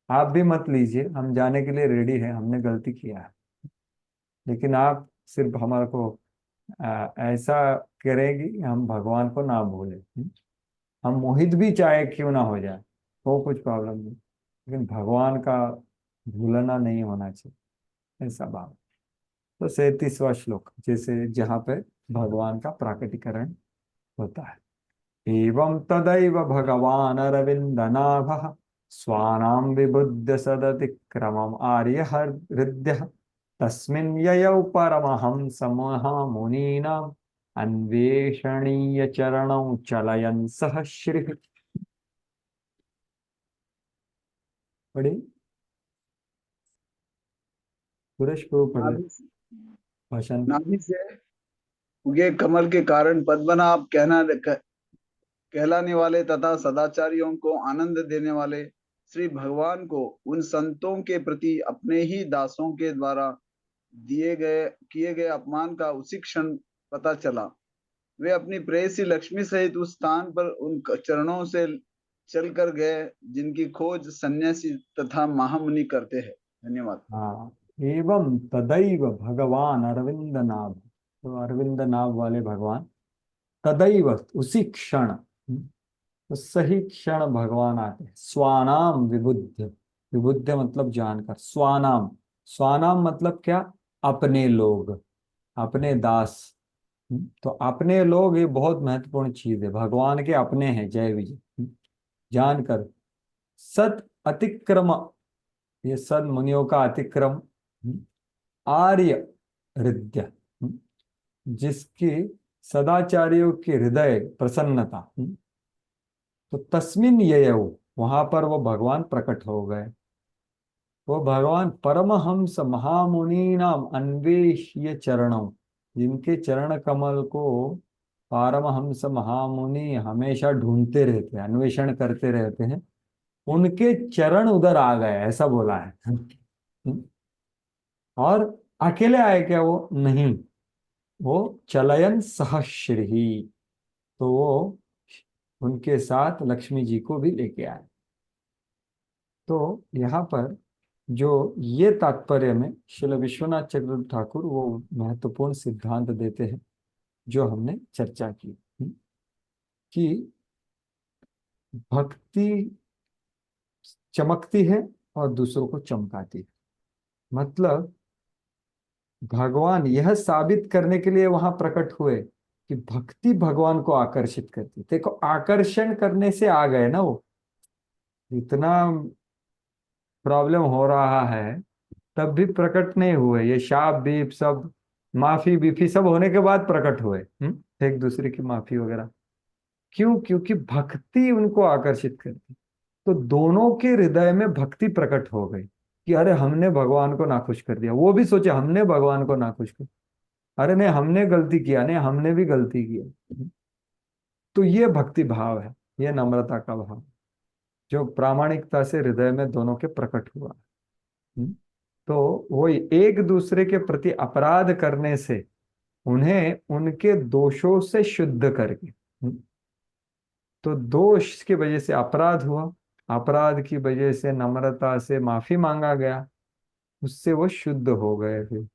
आप भी मत लीजिए, हम जाने के लिए रेडी हैं, हमने गलती किया है। लेकिन आप सिर्फ हमारे को ऐसा करेंगे कि हम भगवान को ना भूलें। हम मोहित भी चाहे क्यों ना हो जाए, वो कुछ प्रॉब्लम नहीं, लेकिन भगवान का भूलना नहीं होना चाहिए, ऐसा भाव। तो 37वां श्लोक, जैसे जहाँ पे भगवान का प्राकटीकरण होता है। एवं तदैव भगवान अरविन्दनाभः स्वानां विबुध्य सदतिक्रमम् आर्य हृदयः तस्मिन् ययौ परमहंसमहामुनीनाम् अन्वेषणीय चरणौ चलयन् सह श्रीः। पढ़ी सुरेश प्रभु पढ़ ले
नाभि
भाषण।
नाभि से उगे कमल के कारण पद्मनाभ कहलाने वाले तथा सदाचारियों को आनंद देने वाले श्री भगवान को उन संतों के प्रति अपने ही दासों के द्वारा किए गए अपमान का उसी क्षण पता चला। वे अपनी प्रेयसी लक्ष्मी सहित उस स्थान पर उन चरणों से चल कर गए जिनकी खोज सन्यासी तथा महामुनि करते हैं। धन्यवाद।
हाँ, एवं तदैव भगवान अरविंद नाभ, तो अरविंद नाभ वाले भगवान, तदैव उसी क्षण, तो सही क्षण भगवान आते हैं। स्वानाम विबुद्ध, विबुद्ध मतलब जानकर, स्वानाम, स्वानाम मतलब क्या, अपने लोग, अपने दास। तो अपने लोग ये बहुत महत्वपूर्ण चीज है, भगवान के अपने हैं, जय विजय। जानकर सत अतिक्रम, ये सद मुनियों का अतिक्रम, आर्य हृदय, जिसकी सदाचारियों के हृदय प्रसन्नता, तो तस्मिन ययौ, वहां पर वो भगवान प्रकट हो गए। वो भगवान परमहंस महामुनि नाम अन्वेष्य चरणों, जिनके चरण कमल को पारमहंस महामुनि हमेशा ढूंढते रहते हैं, अन्वेषण करते रहते हैं, उनके चरण उधर आ गए, ऐसा बोला है। और अकेले आए क्या, वो नहीं, वो चलयन सहश्री, तो वो उनके साथ लक्ष्मी जी को भी लेके आए। तो यहाँ पर जो ये तात्पर्य में श्रील विश्वनाथ चक्रवर्ती ठाकुर वो महत्वपूर्ण सिद्धांत देते हैं, जो हमने चर्चा की, कि भक्ति चमकती है और दूसरों को चमकाती है। मतलब भगवान यह साबित करने के लिए वहां प्रकट हुए कि भक्ति भगवान को आकर्षित करती। देखो, आकर्षण करने से आ गए ना वो, इतना प्रॉब्लम हो रहा है तब भी प्रकट नहीं हुए, ये शाप बीप सब, माफी बीफी सब होने के बाद प्रकट हुए, एक दूसरे की माफी वगैरह। क्यों? क्योंकि भक्ति उनको आकर्षित करती। तो दोनों के हृदय में भक्ति प्रकट हो गई कि अरे हमने भगवान को नाखुश कर दिया, वो भी सोचे हमने भगवान को नाखुश कर, अरे नहीं हमने गलती किया, नहीं हमने भी गलती किया। तो ये भक्ति भाव है, ये नम्रता का भाव, जो प्रामाणिकता से हृदय में दोनों के प्रकट हुआ। तो वो एक दूसरे के प्रति अपराध करने से, उन्हें उनके दोषों से शुद्ध करके, तो दोष की वजह से अपराध हुआ, अपराध की वजह से नम्रता से माफी मांगा गया, उससे वो शुद्ध हो गए फिर।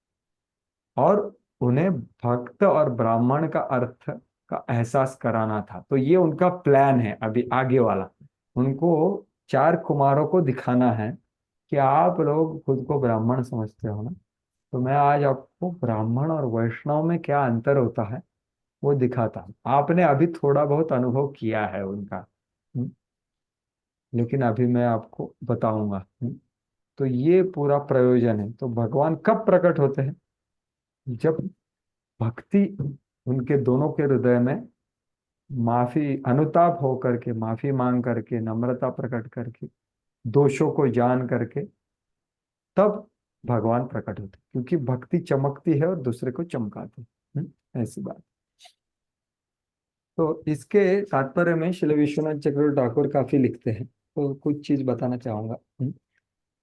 और उन्हें भक्त और ब्राह्मण का अर्थ का एहसास कराना था। तो ये उनका प्लान है अभी आगे वाला, उनको 4 कुमारों को दिखाना है कि आप लोग खुद को ब्राह्मण समझते हो ना, तो मैं आज आपको ब्राह्मण और वैष्णव में क्या अंतर होता है वो दिखाता हूँ। आपने अभी थोड़ा बहुत अनुभव किया है उनका, लेकिन अभी मैं आपको बताऊंगा। तो ये पूरा प्रयोजन है। तो भगवान कब प्रकट होते हैं? जब भक्ति उनके दोनों के हृदय में माफी, अनुताप हो करके, माफी मांग करके, नम्रता प्रकट करके, दोषों को जान करके, तब भगवान प्रकट होते हैं। क्योंकि भक्ति चमकती है और दूसरे को चमकाती है। ऐसी बात। तो इसके तात्पर्य में श्री विश्वनाथ चक्रवर्ती ठाकुर काफी लिखते हैं, तो कुछ चीज बताना चाहूंगा।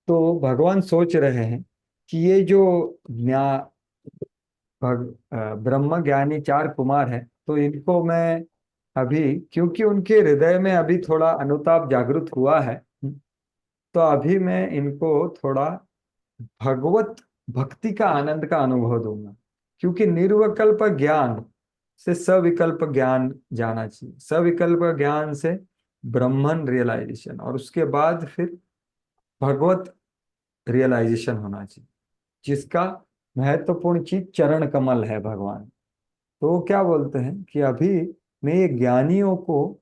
तो भगवान सोच रहे हैं कि ये जो ज्ञा ब्रह्म ज्ञानी चार कुमार हैं, तो इनको मैं अभी, क्योंकि उनके हृदय में अभी थोड़ा अनुताप जागृत हुआ है, तो अभी मैं इनको थोड़ा भगवत भक्ति का आनंद का अनुभव दूंगा। क्योंकि निर्विकल्प ज्ञान से सविकल्प ज्ञान जाना चाहिए, सविकल्प ज्ञान से ब्रह्मन रियलाइजेशन, और उसके बाद फिर भगवत रियलाइजेशन होना चाहिए, जिसका महत्वपूर्ण चीज चरण कमल है भगवान। तो वो क्या बोलते हैं कि अभी मैं ये ज्ञानियों को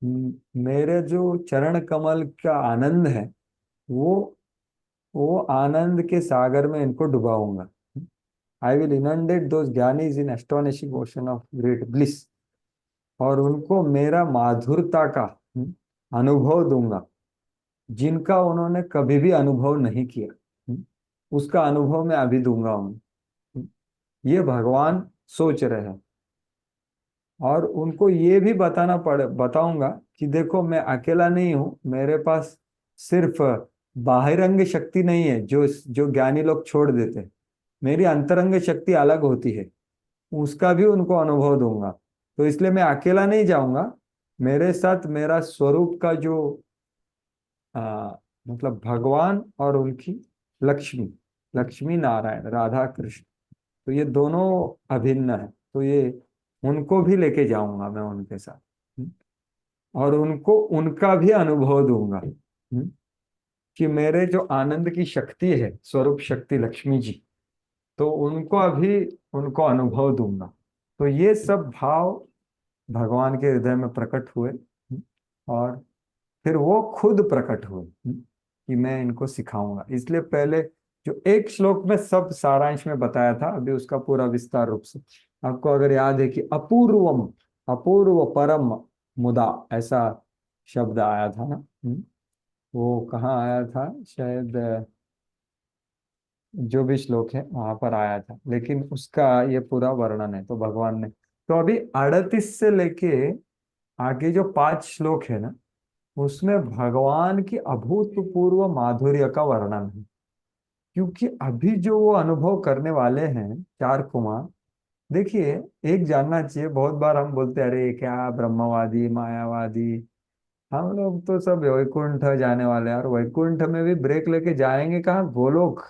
मेरे जो चरण कमल का आनंद है, वो वो आनंद के सागर में इनको डुबाऊंगा। I will inundate those gyanis in astonishing ocean of great bliss. और उनको मेरा माधुरता का अनुभव दूंगा, जिनका उन्होंने कभी भी अनुभव नहीं किया। उसका अनुभव मैं अभी दूंगा उन्हें। ये भगवान सोच रहे हैं। और उनको ये भी बताऊंगा कि देखो, मैं अकेला नहीं हूं, मेरे पास सिर्फ बाहिरंग शक्ति नहीं है जो जो ज्ञानी लोग छोड़ देते हैं। मेरी अंतरंग शक्ति अलग होती है, उसका भी उनको अनुभव दूंगा। तो इसलिए मैं अकेला नहीं जाऊंगा, मेरे साथ मेरा स्वरूप का जो मतलब भगवान और उनकी लक्ष्मी, लक्ष्मी नारायण राधा कृष्ण, तो ये दोनों अभिन्न है। तो ये उनको भी लेके जाऊंगा मैं उनके साथ। और उनको उनका भी अनुभव दूंगा कि मेरे जो आनंद की शक्ति है, स्वरूप शक्ति लक्ष्मी जी, तो उनको अभी उनको अनुभव दूंगा। तो ये सब भाव भगवान के हृदय में प्रकट हुए। और फिर वो खुद प्रकट हुए कि मैं इनको सिखाऊंगा। इसलिए पहले जो एक श्लोक में सब सारांश में बताया था, अभी उसका पूरा विस्तार रूप से आपको अगर याद है कि अपूर्वम, अपूर्व परम मुदा, ऐसा शब्द आया था ना। वो कहाँ आया था? शायद जो भी श्लोक है वहां पर आया था, लेकिन उसका ये पूरा वर्णन है तो भगवान ने। तो अभी 38 से लेके आगे जो 5 श्लोक है ना, उसमें भगवान की अभूतपूर्व माधुर्य का वर्णन है। क्योंकि अभी जो वो अनुभव करने वाले हैं चार कुमार, देखिए, एक जानना चाहिए, बहुत बार हम बोलते हैं अरे क्या ब्रह्मवादी मायावादी, हम लोग तो सब वैकुंठ जाने वाले हैं। और वैकुंठ में भी ब्रेक लेके जाएंगे कहाँ? गोलोक,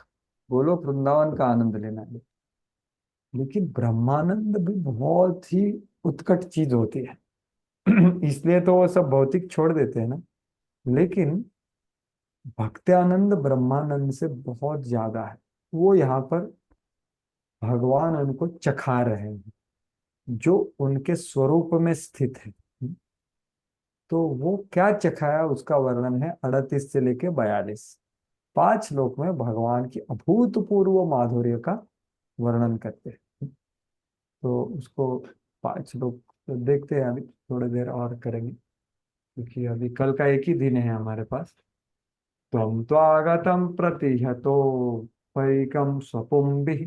गोलोक वृंदावन का आनंद लेना है। लेकिन ब्रह्मानंद भी बहुत ही उत्कट चीज होती है। इसलिए तो वो सब भौतिक छोड़ देते हैं ना। लेकिन भक्त्यानंद ब्रह्मानंद से बहुत ज्यादा है। वो यहाँ पर भगवान उनको चखा रहे हैं, जो उनके स्वरूप में स्थित है। तो वो क्या चखाया, उसका वर्णन है 38 से लेके 42। 5 श्लोक में भगवान की अभूतपूर्व माधुर्य का वर्णन करते हैं। तो उसको 5 श्लोक देखते हैं, अभी थोड़ी देर और करेंगे, क्योंकि अभी कल का एक ही दिन है हमारे पास। त्वं त्वागतं प्रतिहतो पैकं स्वपुंभिः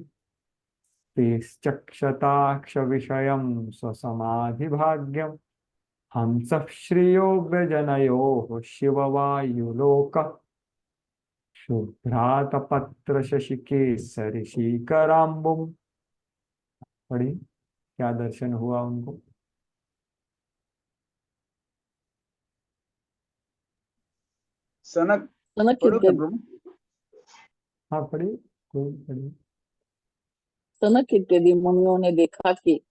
तेश्चक्षताक्षविषयं स्वसमाधिभाग्यम् हंसः श्रियो व्यजनयोः शिववायुलोक शुभ्रातपत्रशशिकेसरिशीकराम्बुम्। पढ़ी, क्या दर्शन हुआ उनको?
सनक,
सनक
पढ़ो क्या
इत्यादि
प्रभु?
हाँ पढ़िए, कोई पढ़िए।
सनक इत्यादि मुनियों ने देखा कि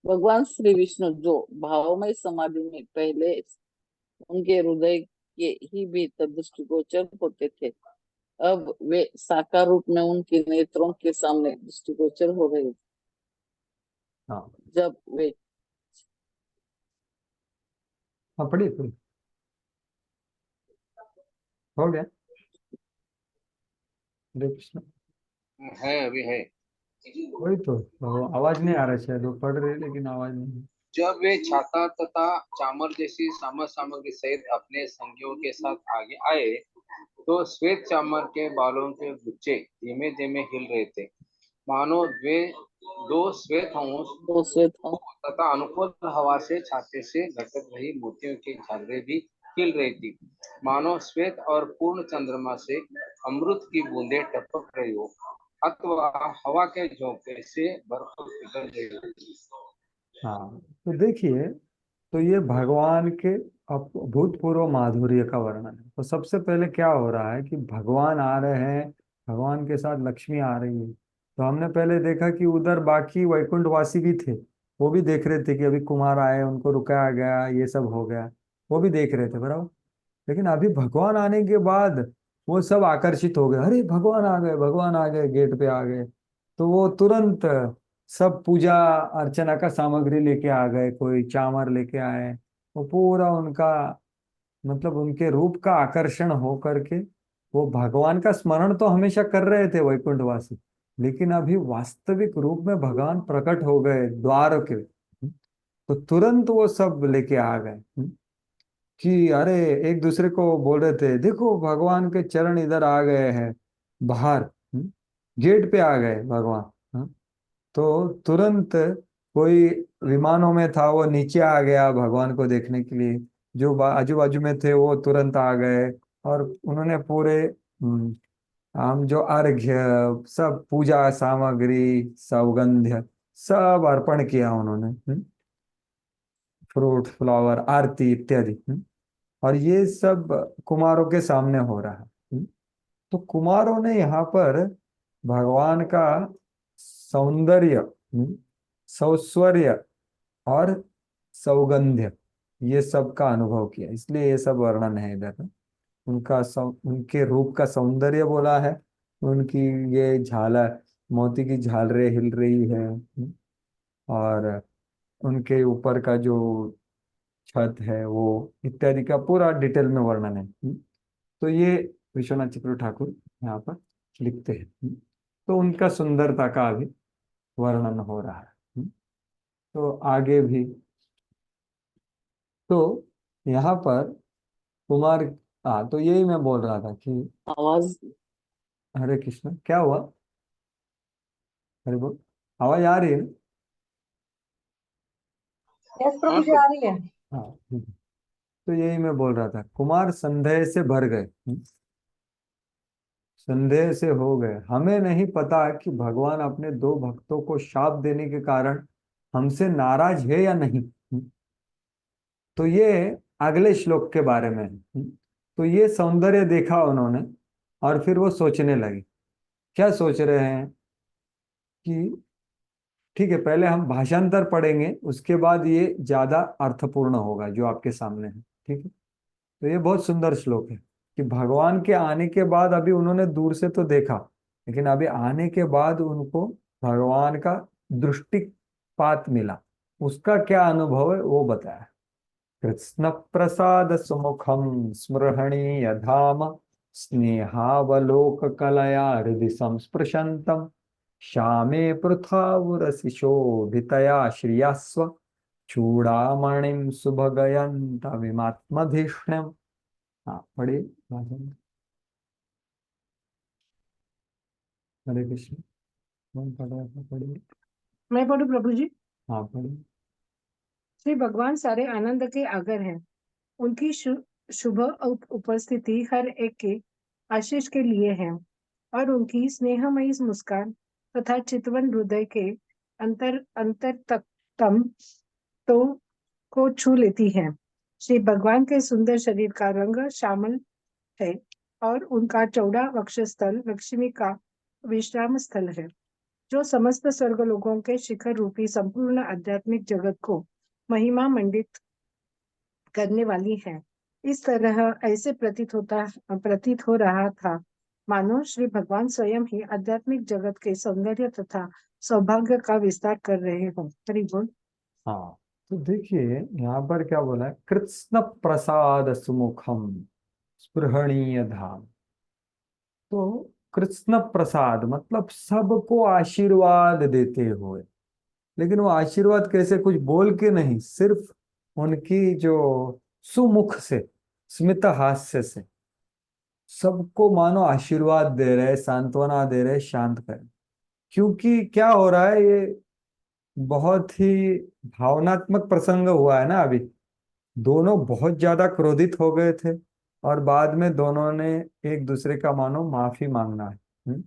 भगवान श्री विष्णु जो भावमय समाधि में पहले उनके हृदय के ही भीतर दृष्टिगोचर होते थे, अब वे साकार रूप में उनके नेत्रों के सामने दृष्टिगोचर हो रहे थे।
हाँ
जब वे
हाँ, पढ़िए पढ़िए, हो गया। हरे कृष्ण।
है, अभी है।
वही तो आवाज नहीं आ रहा, शायद वो पढ़ रहे लेकिन आवाज नहीं।
जब वे छाता तथा चामर जैसी सामग्री सहित अपने संगियों के साथ आगे आए, तो श्वेत चामर के बालों के गुच्छे धीमे धीमे हिल रहे थे, मानो वे दो श्वेत हंस
तो श्वेत हम
तथा अनुकूल हवा से छाते से लटक रही मोतियों की झालरें भी हिल रही थी, मानो श्वेत और पूर्ण चंद्रमा से अमृत की बूंदें टपक रही हो अथवा हवा के झोंके से बर्फ पिघल रही हो।
हाँ, तो देखिए, तो ये भगवान के अभूतपूर्व माधुर्य का वर्णन है। तो सबसे पहले क्या हो रहा है कि भगवान आ रहे हैं, भगवान के साथ लक्ष्मी आ रही है। तो हमने पहले देखा कि उधर बाकी वैकुंठवासी भी थे, वो भी देख रहे थे कि अभी कुमार आए, उनको रुकाया गया, ये सब हो गया, वो भी देख रहे थे बराबर। लेकिन अभी भगवान आने के बाद वो सब आकर्षित हो गए, अरे भगवान आ गए, भगवान आ गए, गेट पे आ गए। तो वो तुरंत सब पूजा अर्चना का सामग्री लेके आ गए, कोई चामर लेके आए। वो पूरा उनका मतलब उनके रूप का आकर्षण हो करके वो भगवान का स्मरण तो हमेशा कर रहे थे वैकुंठवासी, लेकिन अभी वास्तविक रूप में भगवान प्रकट हो गए द्वार के। तो तुरंत वो सब लेके आ गए कि अरे, एक दूसरे को बोल रहे थे, देखो भगवान के चरण इधर आ गए हैं बाहर, गेट पे आ गए भगवान। तो तुरंत कोई विमानों में था, वो नीचे आ गया भगवान को देखने के लिए। जो आजू बाजू में थे वो तुरंत आ गए, और उन्होंने पूरे हम जो अर्घ्य, सब पूजा सामग्री, सौगंध्य सब अर्पण किया उन्होंने, फ्रूट फ्लावर आरती इत्यादि। और ये सब कुमारों के सामने हो रहा है। तो कुमारों ने यहाँ पर भगवान का सौंदर्य, सौश्वर्य और सौगंध्य, ये सब का अनुभव किया, इसलिए ये सब वर्णन है इधर। उनके रूप का सौंदर्य बोला है, उनकी ये झालर, मोती की झालरें हिल रही है, और उनके ऊपर का जो छत है वो, इत्यादि का पूरा डिटेल में वर्णन है। तो ये विश्वनाथ चक्रवर्ती ठाकुर यहाँ पर लिखते हैं। तो उनका सुंदरता का अभी वर्णन हो रहा है। तो आगे भी, तो यहाँ पर कुमार, हाँ, तो यही मैं बोल रहा था कि
आवाज
हरे कृष्ण, क्या हुआ? हरे बोल, आवाज आ रही है ना?
यस प्रभु जी, आ रही है।
हाँ, ठीक है। तो यही मैं बोल रहा था, कुमार संदेह से भर गए, संदेह से हो गए। हमें नहीं पता कि भगवान अपने दो भक्तों को शाप देने के कारण हमसे नाराज है या नहीं। तो ये अगले श्लोक के बारे में है। तो ये सौंदर्य देखा उन्होंने, और फिर वो सोचने लगे। क्या सोच रहे हैं कि ठीक है, पहले हम भाषांतर पढ़ेंगे, उसके बाद ये ज्यादा अर्थपूर्ण होगा जो आपके सामने है, ठीक है। तो ये बहुत सुंदर श्लोक है कि भगवान के आने के बाद अभी उन्होंने दूर से तो देखा, लेकिन अभी आने के बाद उनको भगवान का दृष्टिपात मिला, उसका क्या अनुभव है वो बताया। कृष्ण प्रसाद सुमुखम स्मृहणीय धाम, स्नेहावलोक कलया हृदि संस्पृशंतम, श्यामे पृथावुरसि शोभितया श्रियास्व, चूड़ामणिम सुभगयन्तमिमात्मधिष्ण्यम्। हाँ, पढ़िए भाषण। हरे कृष्ण। कौन पढ़ रहा था? पढ़िए।
मैं पढ़ू प्रभु जी?
हाँ, पढ़िए।
श्री भगवान सारे आनंद के आगर हैं। उनकी शुभ उपस्थिति हर एक के आशीष के लिए है, और उनकी स्नेहमयी मुस्कान तथा चितवन हृदय के अंतर अंतर तक तम तो को छू लेती है। श्री भगवान के सुंदर शरीर का रंग श्यामल है, और उनका चौड़ा वक्षस्थल लक्ष्मी का विश्राम स्थल है, जो समस्त स्वर्ग लोगों के शिखर रूपी संपूर्ण आध्यात्मिक जगत को महिमा मंडित करने वाली है। इस तरह ऐसे प्रतीत हो रहा था मानो श्री भगवान स्वयं ही आध्यात्मिक जगत के सौंदर्य तथा सौभाग्य का विस्तार कर रहे हो। हरि बोल।
हाँ, तो देखिए यहाँ पर क्या बोला है, कृष्ण प्रसाद सुमुखम स्पृहणीय धाम। तो कृष्ण प्रसाद मतलब सबको आशीर्वाद देते हुए। लेकिन वो आशीर्वाद कैसे, कुछ बोल के नहीं, सिर्फ उनकी जो सुमुख से, स्मित हास्य से सबको मानो आशीर्वाद दे रहे, सांत्वना दे रहे, शांत कर। क्योंकि क्या हो रहा है, ये बहुत ही भावनात्मक प्रसंग हुआ है ना अभी। दोनों बहुत ज्यादा क्रोधित हो गए थे और बाद में दोनों ने एक दूसरे का मानो माफी मांगना है।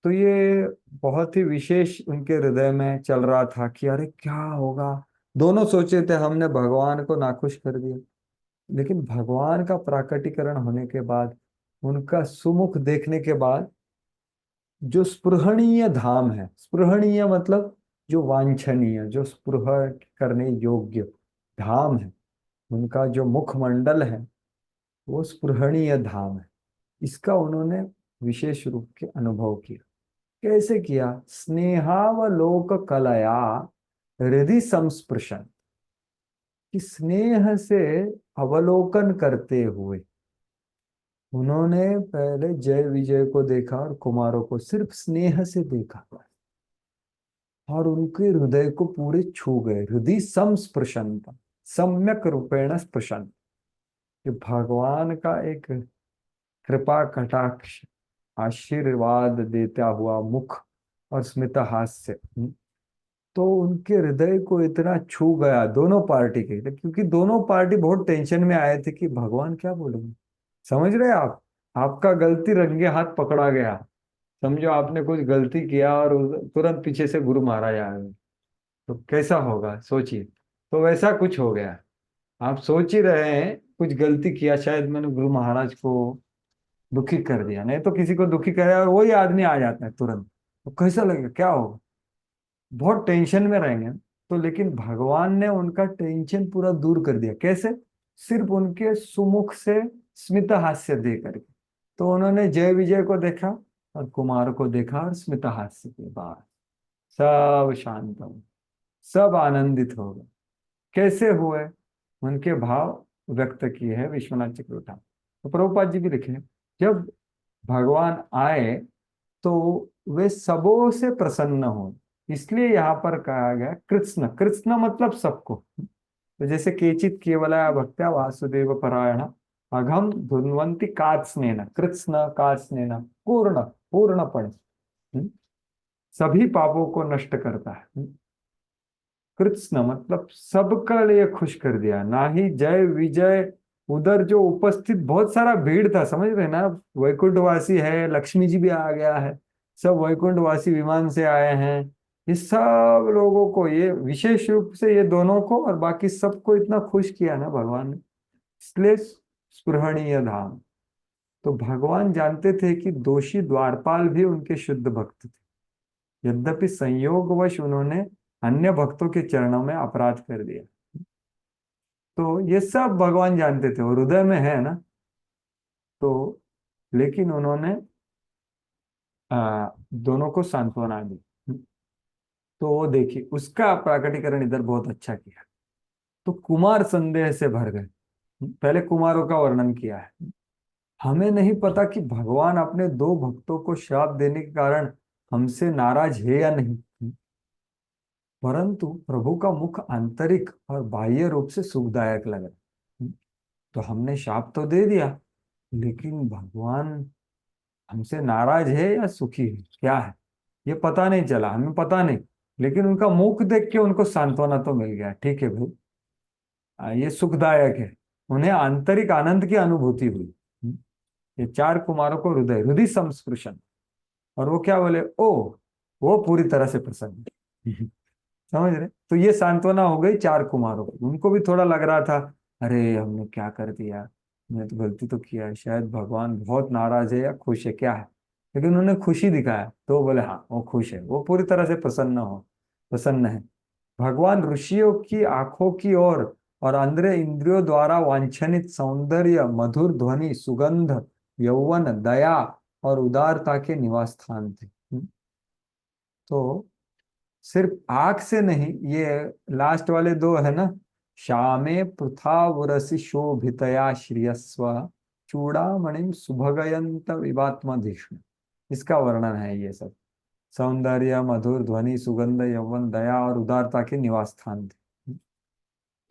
तो ये बहुत ही विशेष उनके हृदय में चल रहा था कि अरे क्या होगा। दोनों सोचे थे हमने भगवान को नाखुश कर दिया, लेकिन भगवान का प्राकटीकरण होने के बाद, उनका सुमुख देखने के बाद, जो स्पृहणीय धाम है, स्पृहणीय मतलब जो वांछनीय, जो स्पृह करने योग्य धाम है, उनका जो मुखमंडल है वो स्पृहणीय धाम है। इसका उन्होंने विशेष रूप के अनुभव किया। कैसे किया? स्नेहावलोक कलया हृदय संस्पृशन, कि स्नेह से अवलोकन करते हुए उन्होंने पहले जय विजय को देखा और कुमारों को सिर्फ स्नेह से देखा और उनके हृदय को पूरे छू गए। हृदय संस्पृशन, सम्यक रूपेण स्पृशन, कि भगवान का एक कृपा कटाक्ष आशीर्वाद देता हुआ मुख और स्मित हास्य, तो उनके हृदय को इतना छू गया दोनों पार्टी के। क्योंकि दोनों पार्टी बहुत टेंशन में आए थे कि भगवान क्या बोलेंगे। समझ रहे आप? आपका गलती रंगे हाथ पकड़ा गया। समझो आपने कुछ गलती किया और तुरंत पीछे से गुरु महाराज आए, तो कैसा होगा सोचिए। तो वैसा कुछ हो गया। आप सोच ही रहे हैं कुछ गलती किया, शायद मैंने गुरु महाराज को दुखी कर दिया, नहीं तो किसी को दुखी करे और वही आदमी आ जाता है तुरंत, तो कैसा लगेगा, क्या होगा, बहुत टेंशन में रहेंगे। तो लेकिन भगवान ने उनका टेंशन पूरा दूर कर दिया। कैसे? सिर्फ उनके सुमुख से स्मित हास्य दे करके। तो उन्होंने जय विजय को देखा और कुमार को देखा और स्मित हास्य के बाद सब शांत हो, सब आनंदित हो गए। कैसे हुए? उनके भाव व्यक्त किए हैं विश्वनाथ चक्रवर्ती। तो प्रभुपाद जी भी लिखे, जब भगवान आए तो वे सबों से प्रसन्न हो, इसलिए यहाँ पर कहा गया कृष्ण। कृष्ण मतलब सबको। तो जैसे केचित केवलया भक्त्या वासुदेव परायण अघम धुन्वंती कात्स्नेन, कृष्ण कात्स्नेन, पूर्ण पूर्णपण, सभी पापों को नष्ट करता है। कृष्ण मतलब सबका लिए खुश कर दिया। ना ही जय विजय, उधर जो उपस्थित बहुत सारा भीड़ था, समझ रहे ना, वैकुंठवासी है, लक्ष्मी जी भी आ गया है, सब वैकुंठवासी विमान से आए हैं। ये सब लोगों को, ये विशेष रूप से ये दोनों को और बाकी सबको इतना खुश किया ना भगवान ने, इसलिए स्पृहणीय धाम। तो भगवान जानते थे कि दोषी द्वारपाल भी उनके शुद्ध भक्त थे, यद्यपि संयोगवश उन्होंने अन्य भक्तों के चरणों में अपराध कर दिया। तो ये सब भगवान जानते थे और हृदय में है ना। तो लेकिन उन्होंने दोनों को सांत्वना दी। तो वो देखिए उसका प्राकटीकरण इधर बहुत अच्छा किया। तो कुमार संदेह से भर गए। पहले कुमारों का वर्णन किया है। हमें नहीं पता कि भगवान अपने दो भक्तों को श्राप देने के कारण हमसे नाराज है या नहीं, परंतु प्रभु का मुख आंतरिक और बाह्य रूप से सुखदायक लगा। तो हमने शाप तो दे दिया, लेकिन भगवान हमसे नाराज है या सुखी है, क्या है ये पता नहीं चला, हमें पता नहीं। लेकिन उनका मुख देख के उनको सांत्वना तो मिल गया, ठीक है भाई, ये सुखदायक है। उन्हें आंतरिक आनंद की अनुभूति हुई। ये चार कुमारों को हृदय हृदय संस्पृशन, और वो क्या बोले, ओ वो पूरी तरह से प्रसन्न। समझ रहे? तो ये सांत्वना हो गई चार कुमारों को। उनको भी थोड़ा लग रहा था, अरे हमने क्या कर दिया, मैं तो गलती तो किया है, शायद भगवान बहुत नाराज है या खुश है, क्या है। लेकिन उन्होंने खुशी दिखाया तो बोले हाँ वो खुश है, वो पूरी तरह से प्रसन्न है। भगवान ऋषियों की आंखों की ओर और अंदर इंद्रियों द्वारा वांछनित सौंदर्य, मधुर ध्वनि, सुगंध, यौवन, दया और उदारता के निवास स्थान थे। तो सिर्फ आंख से नहीं, ये लास्ट वाले दो है ना, श्यामे पृथावरसि शोभितया श्रियस्व चूड़ामणिम सुभगयंत विवात्मधिष्णु। इसका वर्णन है ये सब। सौंदर्य, मधुर ध्वनि, सुगंध, यौवन, दया और उदारता के निवास स्थान थे।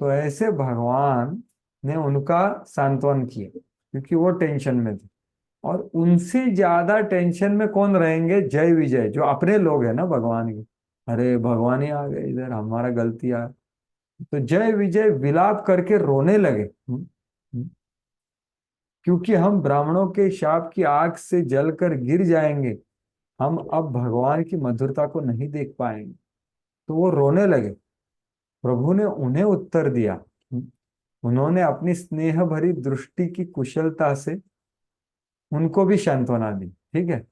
तो ऐसे भगवान ने उनका सांत्वन किया, क्योंकि वो टेंशन में थे। और उनसे ज्यादा टेंशन में कौन रहेंगे? जय विजय, जो अपने लोग हैं ना भगवान के। अरे भगवान ही आ गए इधर, हमारा गलती आ। तो जय विजय विलाप करके रोने लगे। क्योंकि हम ब्राह्मणों के शाप की आग से जलकर गिर जाएंगे, हम अब भगवान की मधुरता को नहीं देख पाएंगे। तो वो रोने लगे। प्रभु ने उन्हें उत्तर दिया। उन्होंने अपनी स्नेह भरी दृष्टि की कुशलता से उनको भी सांत्वना दी, ठीक है।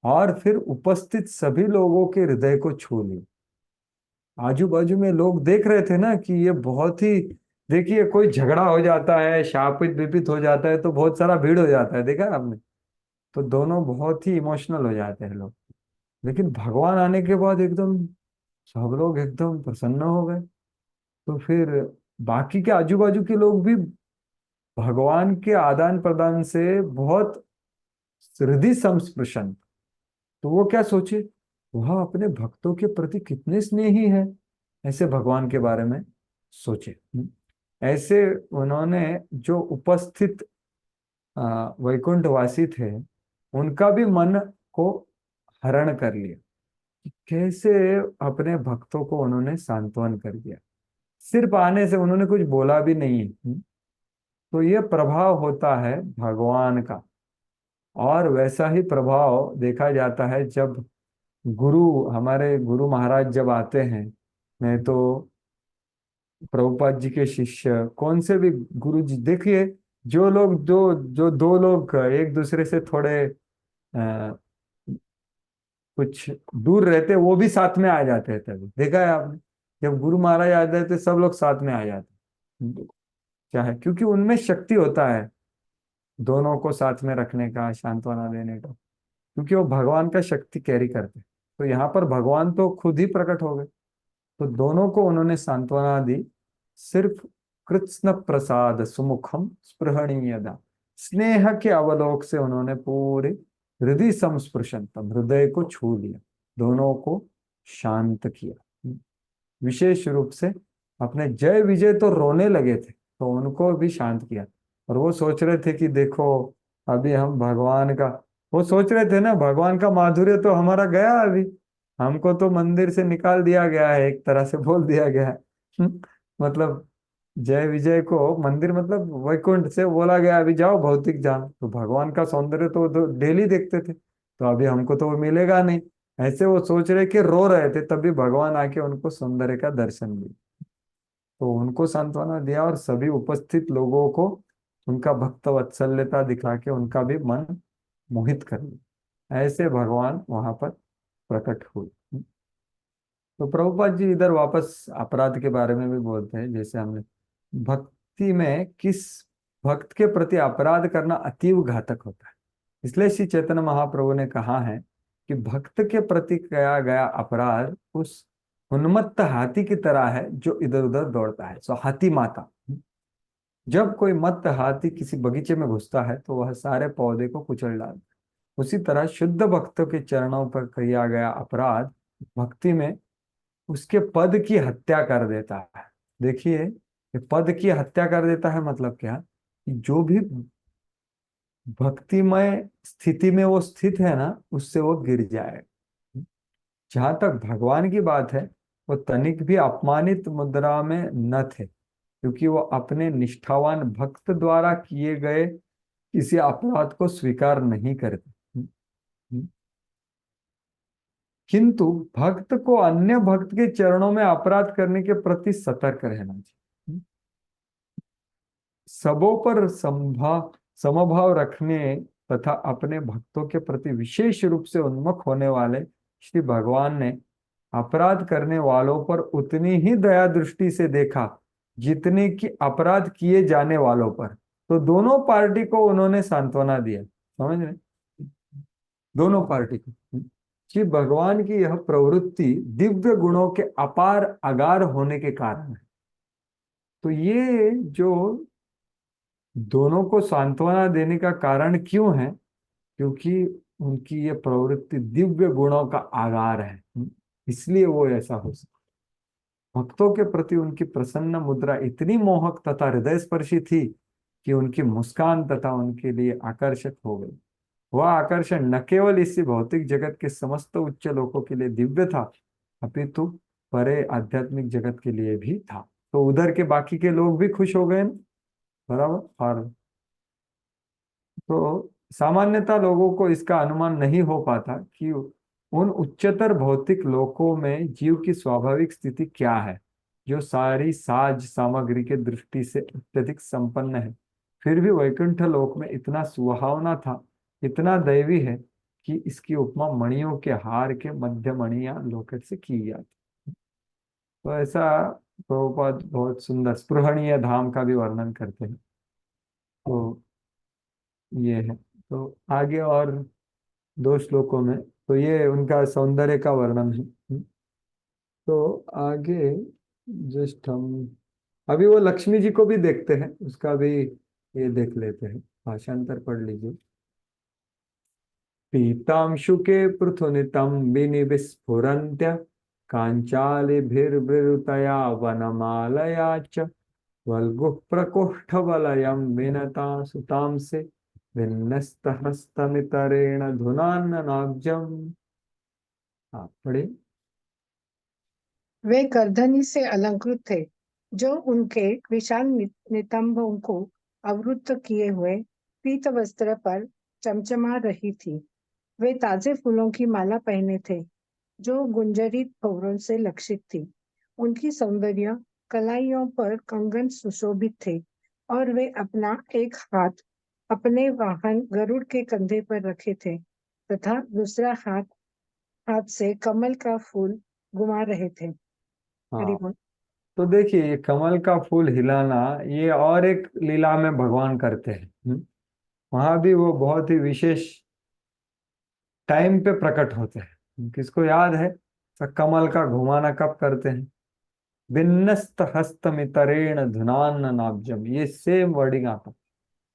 और फिर उपस्थित सभी लोगों के हृदय को छू लिया। आजू बाजू में लोग देख रहे थे ना कि ये बहुत ही, देखिए कोई झगड़ा हो जाता है, शापित विपित हो जाता है तो बहुत सारा भीड़ हो जाता है, देखा आपने। तो दोनों बहुत ही इमोशनल हो जाते हैं लोग। लेकिन भगवान आने के बाद एकदम सब लोग एकदम प्रसन्न हो गए। तो फिर बाकी के आजू बाजू के लोग भी भगवान के आदान प्रदान से बहुत हृदय संस्पृशन। तो वो क्या सोचे, वह अपने भक्तों के प्रति कितने स्नेही है, ऐसे भगवान के बारे में सोचे। ऐसे उन्होंने जो उपस्थित वैकुंठवासी थे, उनका भी मन को हरण कर लिया। कैसे अपने भक्तों को उन्होंने सांत्वन कर दिया, सिर्फ आने से उन्होंने कुछ बोला भी नहीं है। तो ये प्रभाव होता है भगवान का। और वैसा ही प्रभाव देखा जाता है जब गुरु, हमारे गुरु महाराज जब आते हैं, नहीं तो प्रभुपाद जी के शिष्य, कौन से भी गुरु जी, देखिए जो लोग जो जो दो लोग एक दूसरे से थोड़े कुछ दूर रहते, वो भी साथ में आ जाते हैं। तभी देखा है आपने, जब गुरु महाराज आ जाते सब लोग साथ में आ जाते हैं। क्या है? क्योंकि उनमें शक्ति होता है दोनों को साथ में रखने का, सांत्वना देने का, क्योंकि वो भगवान का शक्ति कैरी करते हैं। तो यहाँ पर भगवान तो खुद ही प्रकट हो गए, तो दोनों को उन्होंने सांत्वना दी। सिर्फ कृत्स्न प्रसाद सुमुखम स्पृहणीयदा, स्नेह के अवलोक से उन्होंने पूरे हृदय संस्पृशन, तब हृदय को छू लिया, दोनों को शांत किया। विशेष रूप से अपने जय विजय तो रोने लगे थे, तो उनको भी शांत किया। और वो सोच रहे थे कि देखो अभी हम भगवान का, वो सोच रहे थे ना भगवान का माधुर्य तो हमारा गया, अभी हमको तो मंदिर से निकाल दिया गया है, एक तरह से बोल दिया गया है। मतलब जय विजय को मंदिर, मतलब वैकुंठ से बोला गया अभी जाओ भौतिक जान। तो भगवान का सौंदर्य तो डेली देखते थे, तो अभी हमको तो वो मिलेगा नहीं। ऐसे वो सोच रहे कि रो रहे थे, तभी भगवान आके उनको सौंदर्य का दर्शन दिया। तो उनको सांत्वना दिया और सभी उपस्थित लोगों को उनका भक्त वत्सल्यता दिखा के उनका भी मन मोहित कर लिया। ऐसे भगवान वहां पर प्रकट हुए। तो प्रभुपाद जी इधर वापस अपराध के बारे में भी बोलते हैं, जैसे हमने भक्ति में किस भक्त के प्रति अपराध करना अतीव घातक होता है। इसलिए श्री चैतन्य महाप्रभु ने कहा है कि भक्त के प्रति किया गया अपराध उस उन्मत्त हाथी की तरह है जो इधर उधर दौड़ता है। सो हाथी माता, जब कोई मत्त हाथी किसी बगीचे में घुसता है तो वह सारे पौधे को कुचल डालता है। उसी तरह शुद्ध भक्तों के चरणों पर किया गया अपराध भक्ति में उसके पद की हत्या कर देता है। देखिए, ये पद की हत्या कर देता है मतलब क्या, कि जो भी भक्तिमय स्थिति में वो स्थित है ना, उससे वो गिर जाए। जहां तक भगवान की बात है, वो तनिक भी अपमानित मुद्रा में न थे, क्योंकि वो अपने निष्ठावान भक्त द्वारा किए गए किसी अपराध को स्वीकार नहीं करते। किंतु भक्त को अन्य भक्त के चरणों में अपराध करने के प्रति सतर्क रहना चाहिए। सबों पर समभाव रखने तथा अपने भक्तों के प्रति विशेष रूप से उन्मुख होने वाले श्री भगवान ने अपराध करने वालों पर उतनी ही दया दृष्टि से देखा जितने कि अपराध किए जाने वालों पर। तो दोनों पार्टी को उन्होंने सांत्वना दिया, समझ रहे, दोनों पार्टी को। श्री भगवान की यह प्रवृत्ति दिव्य गुणों के अपार अगार होने के कारण है। तो ये जो दोनों को सांत्वना देने का कारण क्यों है, क्योंकि उनकी ये प्रवृत्ति दिव्य गुणों का आगार है। इसलिए वो ऐसा हो सकता। भक्तों के प्रति उनकी प्रसन्न मुद्रा इतनी मोहक तथा हृदय स्पर्शी थी कि उनकी मुस्कान तथा उनके लिए आकर्षक हो गई। वह आकर्षण न केवल इसी भौतिक जगत के समस्त उच्च लोकों के लिए दिव्य था, अपितु परे आध्यात्मिक जगत के लिए भी था। तो उधर के बाकी के लोग भी खुश हो गए ना, बराबर। और तो सामान्यतः लोगों को इसका अनुमान नहीं हो पाता कि उन उच्चतर भौतिक लोकों में जीव की स्वाभाविक स्थिति क्या है, जो सारी साज सामग्री के दृष्टि से अत्यधिक संपन्न है, फिर भी वैकुंठ लोक में इतना सुहावना था, इतना दैवी है कि इसकी उपमा मणियों के हार के मध्य मणि या लोकेट से की जाती। तो ऐसा प्रभुपाद बहुत सुंदर स्पृहणीय धाम का भी वर्णन करते हैं। तो ये है। तो आगे और 2 श्लोकों में तो ये उनका सौंदर्य का वर्णन है। तो आगे जस्ट हम अभी वो लक्ष्मी जी को भी देखते हैं, उसका भी ये देख लेते हैं। भाषांतर पढ़ लीजिए। पीतांशु के पृथुनितम विनिविस्फुरन्त्य कांचालिभिर्वृतया वनमालया च वल्गुः प्रकोष्ठवलयं विनता सुतां से भिन्नस्तहस्तमितरेण धुनान्ननाब्जम्। आप पढ़े।
वे करधनी से अलंकृत थे, जो उनके विशाल नितंबों को आवृत किए हुए पीत वस्त्र पर चमचमा रही थी। वे ताजे फूलों की माला पहने थे, जो गुंजरित भंवरों से लक्षित थी। उनकी सौंदर्य कलाइयों पर कंगन सुशोभित थे, और वे अपना एक हाथ अपने वाहन गरुड़ के कंधे पर रखे थे, तथा दूसरा हाथ से कमल का फूल घुमा रहे थे।
हाँ, तो देखिए ये कमल का फूल हिलाना ये और एक लीला में भगवान करते हैं। वहां भी वो बहुत ही विशेष टाइम पे प्रकट होते हैं। किसको याद है तो कमल का घुमाना कब करते हैं? बिन्नस्त हस्तमितरेण धुनान्न नाब्जम, ये सेम वर्डिंग आता।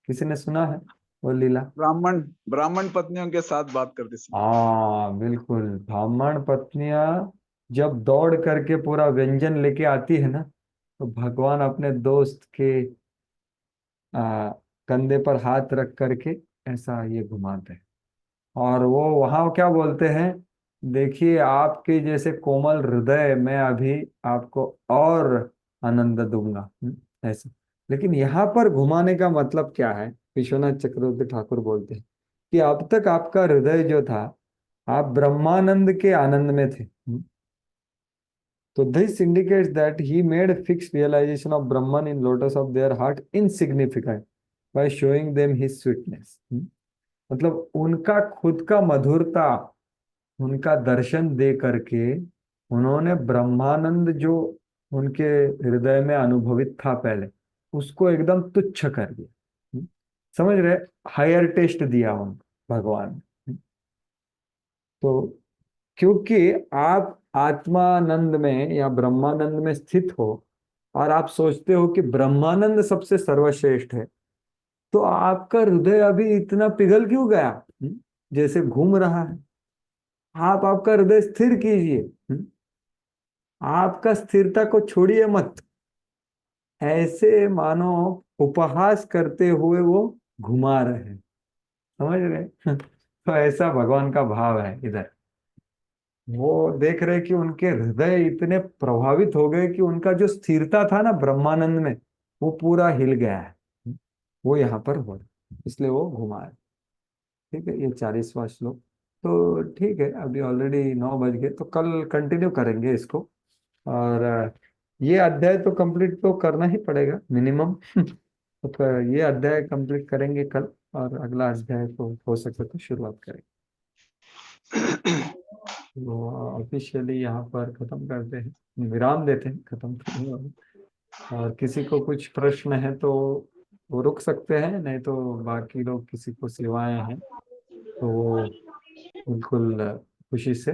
किसी ने सुना है वो लीला?
ब्राह्मण ब्राह्मण पत्नियों के साथ बात करते समय।
हाँ बिल्कुल। ब्राह्मण पत्नियां जब दौड़ करके पूरा व्यंजन लेके आती है ना, तो भगवान अपने दोस्त के कंधे पर हाथ रख करके ऐसा ये घुमाते हैं। और वो वहां क्या बोलते हैं, देखिए आपके जैसे कोमल हृदय मैं अभी आपको और आनंद दूंगा। ऐसा। लेकिन यहाँ पर घुमाने का मतलब क्या है? विश्वनाथ चक्रवर्ती ठाकुर बोलते हैं कि अब तक आपका हृदय जो था, आप ब्रह्मानंद के आनंद में थे। तो this indicates that he made fix realization of Brahman in lotus of their heart insignificant by showing them his sweetness. मतलब उनका खुद का मधुरता, उनका दर्शन दे करके उन्होंने ब्रह्मानंद जो उनके हृदय में अनुभवित था पहले, उसको एकदम तुच्छ कर दिया। समझ रहे? हायर टेस्ट दिया उनको भगवान ने। तो क्योंकि आप आत्मानंद में या ब्रह्मानंद में स्थित हो और आप सोचते हो कि ब्रह्मानंद सबसे सर्वश्रेष्ठ है, तो आपका हृदय अभी इतना पिघल क्यों गया? जैसे घूम रहा है। आप आपका हृदय स्थिर कीजिए। आपका स्थिरता को छोड़िए मत। ऐसे मानो उपहास करते हुए वो घुमा रहे हैं। समझ रहे? तो ऐसा भगवान का भाव है इधर। वो देख रहे कि उनके हृदय इतने प्रभावित हो गए कि उनका जो स्थिरता था ना ब्रह्मानंद में, वो पूरा हिल गया है। वो यहाँ पर हो रहा है, इसलिए वो घुमा है। ठीक है, ये 40वां श्लोक। तो ठीक है, अभी ऑलरेडी 9 बज गए, तो कल कंटिन्यू करेंगे इसको। और ये अध्याय तो कंप्लीट तो करना ही पड़ेगा मिनिमम। तो ये अध्याय कंप्लीट करेंगे कल, और अगला अध्याय तो हो सके तो शुरुआत करेंगे। तो ऑफिशियली यहाँ पर खत्म करते हैं, विराम देते हैं, खत्म तो नहीं होगा। और किसी को कुछ प्रश्न है तो वो रुक सकते हैं, नहीं तो बाकी लोग किसी को सेवाएं हैं तो वो बिल्कुल खुशी से